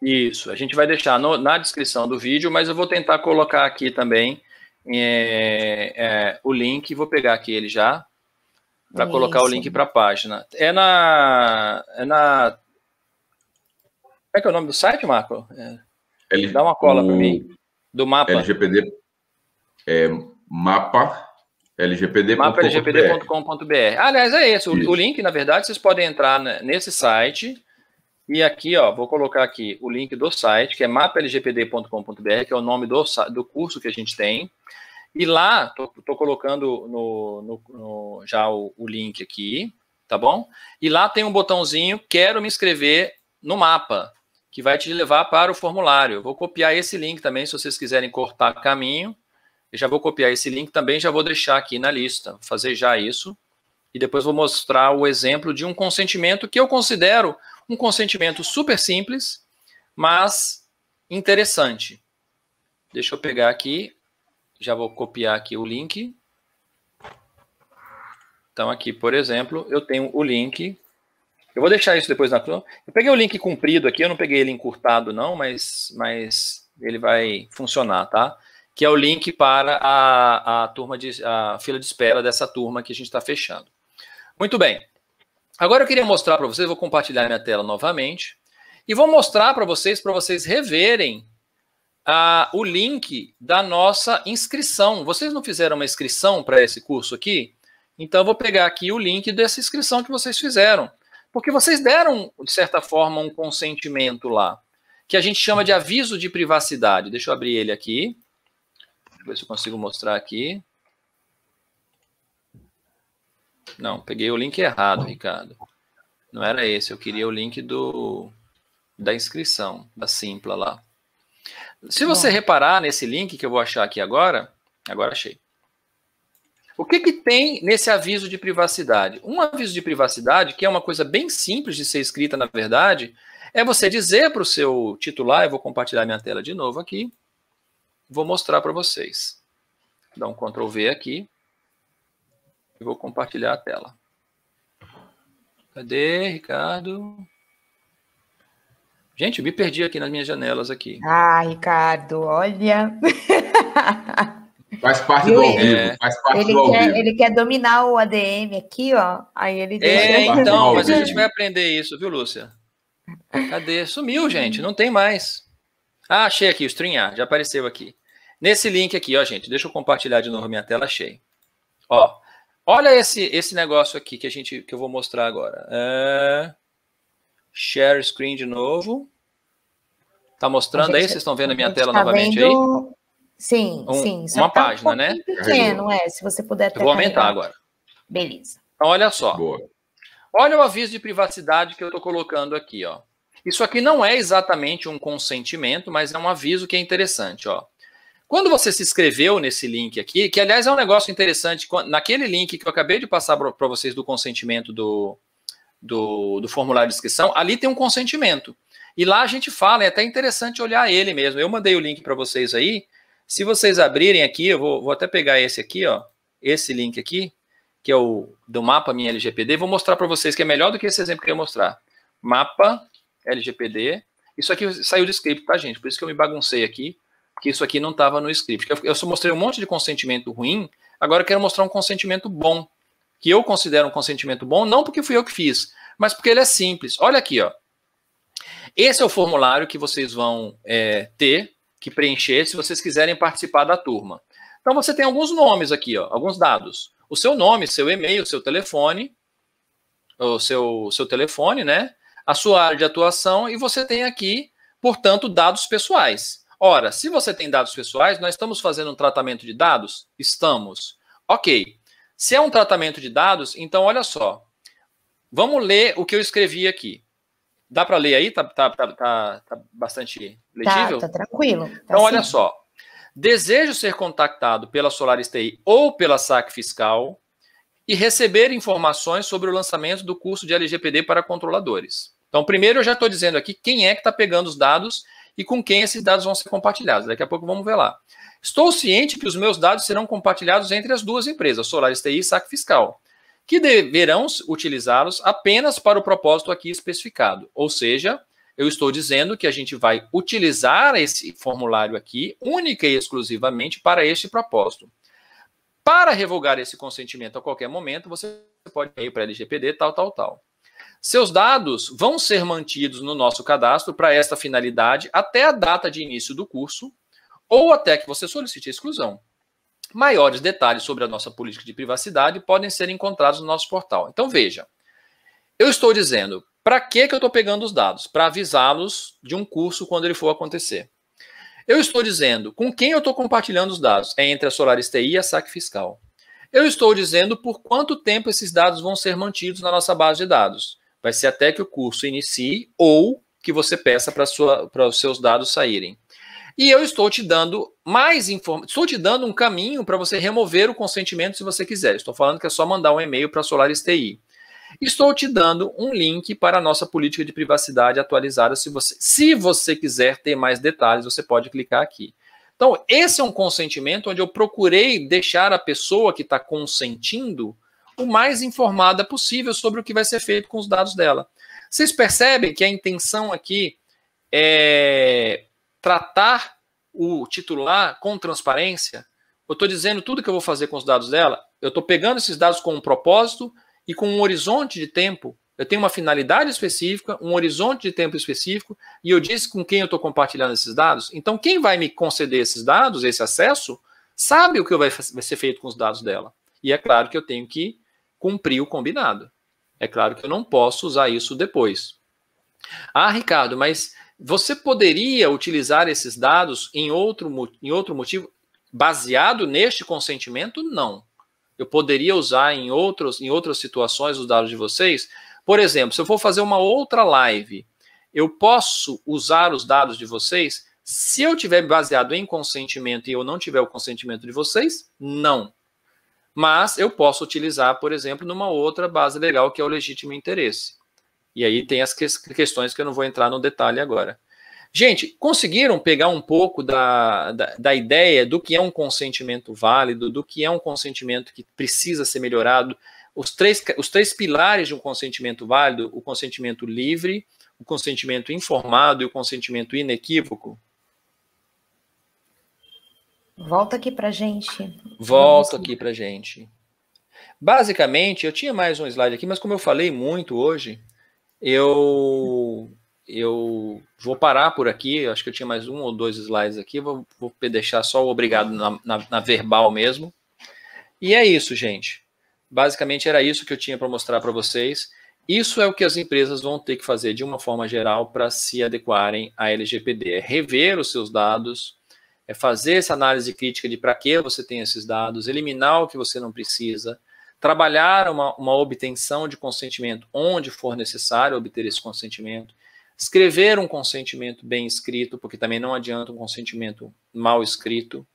Isso, a gente vai deixar na descrição do vídeo, mas eu vou tentar colocar aqui também o link, vou pegar aqui ele já, para colocar o link para a página. Como é que é o nome do site, Marco? Dá uma cola para mim. Do mapa. LGPD. Mapa lgpd.com.br. Aliás, é esse. O link, na verdade, vocês podem entrar nesse site. E aqui, ó, vou colocar aqui o link do site, que é mapalgpd.com.br, que é o nome do curso que a gente tem. E lá, tô colocando já o link aqui, tá bom? E lá tem um botãozinho, quero me inscrever no mapa, que vai te levar para o formulário. Eu vou copiar esse link também, se vocês quiserem cortar caminho. Eu já vou copiar esse link também, já vou deixar aqui na lista, vou fazer já isso. E depois vou mostrar o exemplo de um consentimento que eu considero um consentimento super simples, mas interessante. Deixa eu pegar aqui, já vou copiar aqui o link. Então aqui, por exemplo, eu tenho o link. Eu vou deixar isso depois na... Eu peguei o link comprido aqui, eu não peguei ele encurtado não, mas ele vai funcionar, tá? Que é o link para a fila de espera dessa turma que a gente está fechando. Muito bem. Agora eu queria mostrar para vocês, vou compartilhar minha tela novamente, e vou mostrar para vocês reverem o link da nossa inscrição. Vocês não fizeram uma inscrição para esse curso aqui? Então eu vou pegar aqui o link dessa inscrição que vocês fizeram. Porque vocês deram, de certa forma, um consentimento lá, que a gente chama de aviso de privacidade. Deixa eu abrir ele aqui. Deixa eu ver se eu consigo mostrar aqui. Não, peguei o link errado, Ricardo. Não era esse, eu queria o link da inscrição, da Simpla lá. Se você reparar nesse link que eu vou achar aqui agora achei. O que tem nesse aviso de privacidade? Um aviso de privacidade, que é uma coisa bem simples de ser escrita, na verdade, é você dizer para o seu titular, eu vou compartilhar minha tela de novo aqui, vou mostrar para vocês. Dá um Ctrl V aqui. Eu vou compartilhar a tela. Cadê, Ricardo? Gente, eu me perdi aqui nas minhas janelas aqui. Ricardo, olha. Faz parte do ao vivo. Faz parte do ao vivo. Ele quer dominar o ADM aqui, ó. Aí ele deixa... então, mas a gente vai aprender isso, viu, Lúcia? Cadê? Sumiu, gente. Não tem mais. Achei aqui, o StreamYard. Já apareceu aqui. Nesse link aqui, ó, gente. Deixa eu compartilhar de novo minha tela. Achei. Ó. Olha esse negócio aqui que eu vou mostrar agora. Share screen de novo. Tá mostrando aí? Vocês estão vendo a minha tela novamente aí? Sim, sim. Uma página, né? Pequeno, se você puder... Eu vou aumentar agora. Beleza. Então, olha só. Boa. Olha o aviso de privacidade que eu estou colocando aqui, ó. Isso aqui não é exatamente um consentimento, mas é um aviso que é interessante, ó. Quando você se inscreveu nesse link aqui, que aliás é um negócio interessante, naquele link que eu acabei de passar para vocês do consentimento do formulário de inscrição, ali tem um consentimento. E lá a gente fala, é até interessante olhar ele mesmo. Eu mandei o link para vocês aí. Se vocês abrirem aqui, eu vou até pegar esse aqui, ó, esse link aqui, que é o do mapa minha LGPD, vou mostrar para vocês que é melhor do que esse exemplo que eu ia mostrar. Mapa LGPD. Isso aqui saiu do script, tá, gente? Por isso que eu me baguncei aqui, porque isso aqui não estava no script. Eu só mostrei um monte de consentimento ruim, agora eu quero mostrar um consentimento bom, que eu considero um consentimento bom, não porque fui eu que fiz, mas porque ele é simples. Olha aqui, ó. Esse é o formulário que vocês vão ter que preencher se vocês quiserem participar da turma. Então, você tem alguns nomes aqui, ó, alguns dados. O seu nome, seu e-mail, seu telefone, o seu telefone, né? A sua área de atuação, e você tem aqui, portanto, dados pessoais. Ora, se você tem dados pessoais, nós estamos fazendo um tratamento de dados? Estamos. Ok. Se é um tratamento de dados, então olha só. Vamos ler o que eu escrevi aqui. Dá para ler aí? Tá bastante legível? Tá tranquilo. Tá então, olha só. Desejo ser contactado pela Solaris TI ou pela SAC Fiscal e receber informações sobre o lançamento do curso de LGPD para controladores. Então, primeiro eu já estou dizendo aqui quem é que está pegando os dados e com quem esses dados vão ser compartilhados. Daqui a pouco vamos ver lá. Estou ciente que os meus dados serão compartilhados entre as duas empresas, Solaris TI e SAC Fiscal, que deverão utilizá-los apenas para o propósito aqui especificado. Ou seja, eu estou dizendo que a gente vai utilizar esse formulário aqui única e exclusivamente para este propósito. Para revogar esse consentimento a qualquer momento, você pode ir para LGPD, tal. Seus dados vão ser mantidos no nosso cadastro para esta finalidade até a data de início do curso ou até que você solicite a exclusão. Maiores detalhes sobre a nossa política de privacidade podem ser encontrados no nosso portal. Então, veja, eu estou dizendo, para que eu estou pegando os dados? Para avisá-los de um curso quando ele for acontecer. Eu estou dizendo com quem eu estou compartilhando os dados. É entre a Solaris TI e a SAC Fiscal. Eu estou dizendo por quanto tempo esses dados vão ser mantidos na nossa base de dados. Vai ser até que o curso inicie ou que você peça para os seus dados saírem. E eu estou te dando mais informações, estou te dando um caminho para você remover o consentimento se você quiser. Estou falando que é só mandar um e-mail para a Solaris TI. Estou te dando um link para a nossa política de privacidade atualizada. Se você quiser ter mais detalhes, você pode clicar aqui. Então, esse é um consentimento onde eu procurei deixar a pessoa que está consentindo o mais informada possível sobre o que vai ser feito com os dados dela. Vocês percebem que a intenção aqui é tratar o titular com transparência? Eu estou dizendo tudo que eu vou fazer com os dados dela, eu estou pegando esses dados com um propósito e com um horizonte de tempo. Eu tenho uma finalidade específica, um horizonte de tempo específico, e eu disse com quem eu estou compartilhando esses dados. Então, quem vai me conceder esses dados, esse acesso, sabe o que vai ser feito com os dados dela. E é claro que eu tenho que cumprir o combinado. É claro que eu não posso usar isso depois. Ah, Ricardo, mas você poderia utilizar esses dados em outro motivo baseado neste consentimento? Não. Eu poderia usar em outras situações os dados de vocês. Por exemplo, se eu for fazer uma outra live, eu posso usar os dados de vocês? Se eu tiver baseado em consentimento e eu não tiver o consentimento de vocês, não. Mas eu posso utilizar, por exemplo, numa outra base legal que é o legítimo interesse. E aí tem as questões que eu não vou entrar no detalhe agora. Gente, conseguiram pegar um pouco da ideia do que é um consentimento válido, do que é um consentimento que precisa ser melhorado? Os três pilares de um consentimento válido: o consentimento livre, o consentimento informado e o consentimento inequívoco? Volta aqui para a gente. Volta aqui para a gente. Basicamente, eu tinha mais um slide aqui, mas como eu falei muito hoje, eu vou parar por aqui. Acho que eu tinha mais 1 ou 2 slides aqui. Vou deixar só o obrigado na verbal mesmo. E é isso, gente. Basicamente era isso que eu tinha para mostrar para vocês. Isso é o que as empresas vão ter que fazer de uma forma geral para se adequarem à LGPD. É rever os seus dados, é fazer essa análise crítica de para que você tem esses dados, eliminar o que você não precisa, trabalhar uma obtenção de consentimento onde for necessário obter esse consentimento, escrever um consentimento bem escrito, porque também não adianta um consentimento mal escrito,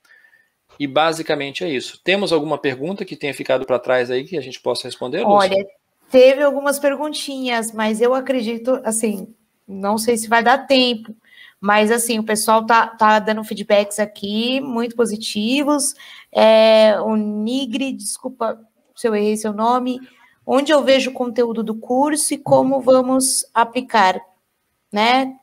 E basicamente é isso. Temos alguma pergunta que tenha ficado para trás aí que a gente possa responder, Lúcia? Olha, teve algumas perguntinhas, mas eu acredito, assim, não sei se vai dar tempo, mas assim, o pessoal tá dando feedbacks aqui muito positivos. O Nigre, desculpa se eu errei seu nome, onde eu vejo o conteúdo do curso e como vamos aplicar, né?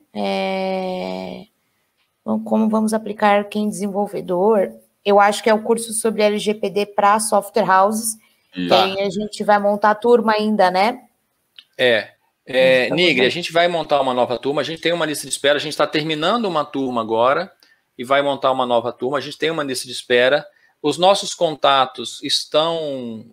Como vamos aplicar quem desenvolvedor? Eu acho que é o curso sobre LGPD para software houses, que aí a gente vai montar a turma ainda, né? Nigre, a gente vai montar uma nova turma, a gente tem uma lista de espera, a gente está terminando uma turma agora e vai montar uma nova turma, a gente tem uma lista de espera, os nossos contatos estão...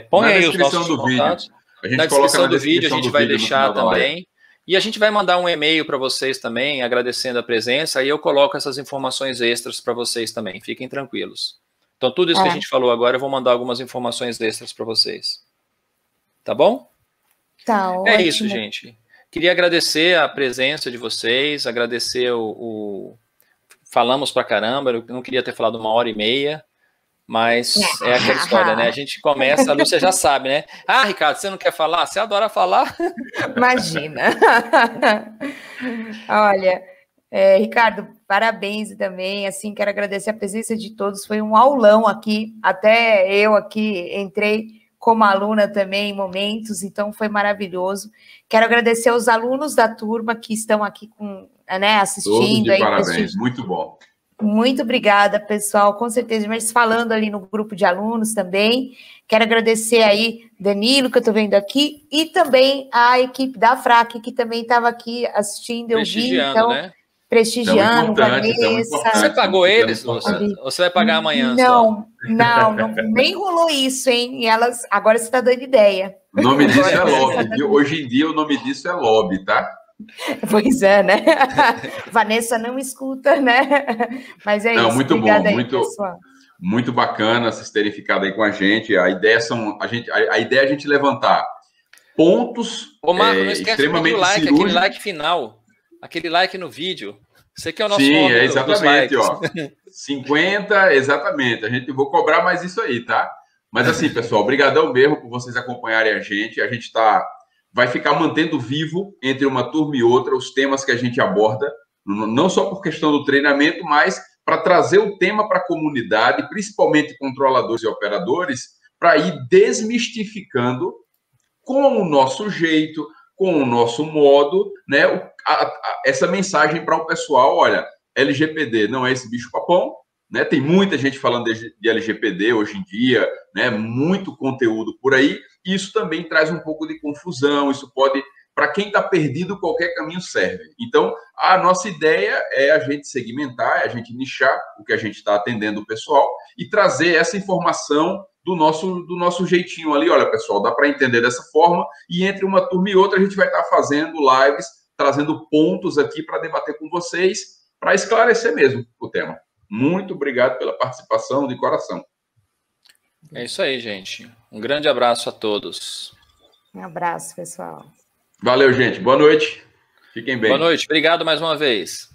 põe aí os nossos contatos. Na descrição do vídeo a gente vai deixar também. E a gente vai mandar um e-mail para vocês também, agradecendo a presença, e eu coloco essas informações extras para vocês também, fiquem tranquilos. Então, tudo isso que a gente falou agora, eu vou mandar algumas informações extras para vocês. Tá bom? Tá, ótimo. É isso, gente. Queria agradecer a presença de vocês, agradecer Falamos pra caramba, eu não queria ter falado 1h30, mas é aquela história, né? A gente começa, a Lúcia já sabe, né? Ah, Ricardo, você não quer falar? Você adora falar? Imagina. Olha, Ricardo, parabéns também, assim, quero agradecer a presença de todos, foi um aulão aqui, até eu aqui entrei como aluna também em momentos, então foi maravilhoso. Quero agradecer aos alunos da turma que estão aqui assistindo. Todos de parabéns, muito bom. Muito obrigada, pessoal, com certeza, mas falando ali no grupo de alunos também, quero agradecer aí Danilo, que eu estou vendo aqui, e também a equipe da FRAC, que também estava aqui assistindo, eu vi, então, né? Prestigiando, Vanessa. Você pagou eles, Lúcia? Ou você vai pagar amanhã? Não, nem rolou isso, hein? E elas, agora você está dando ideia. O nome disso é lobby. Hoje em dia o nome disso é lobby, tá? Pois é, né? Vanessa não escuta, né? Mas é isso. Muito obrigada bom, aí, pessoal. Muito bacana vocês terem ficado aí com a gente. A ideia é a gente levantar pontos Marco, não esquece extremamente do like, cirúrgicos. Aquele like final, aquele like no vídeo. Você que é o nosso Sim, homem exatamente, ó. 50, exatamente. A gente vou cobrar mais isso aí, tá? Mas assim, pessoal, obrigadão mesmo por vocês acompanharem a gente. A gente vai ficar mantendo vivo entre uma turma e outra os temas que a gente aborda, não só por questão do treinamento, mas para trazer o tema para a comunidade, principalmente controladores e operadores, para ir desmistificando com o nosso jeito, com o nosso modo, né, essa mensagem para o pessoal. Olha, LGPD não é esse bicho-papão, né? Tem muita gente falando de LGPD hoje em dia, né? Muito conteúdo por aí. Isso também traz um pouco de confusão. Isso pode, para quem está perdido, qualquer caminho serve. Então, a nossa ideia é a gente segmentar, a gente nichar o que a gente está atendendo o pessoal e trazer essa informação do nosso jeitinho ali. Olha, pessoal, dá para entender dessa forma, e entre uma turma e outra a gente vai estar fazendo lives, trazendo pontos aqui para debater com vocês, para esclarecer mesmo o tema. Muito obrigado pela participação de coração. É isso aí, gente. Um grande abraço a todos. Um abraço, pessoal. Valeu, gente. Boa noite. Fiquem bem. Boa noite. Obrigado mais uma vez.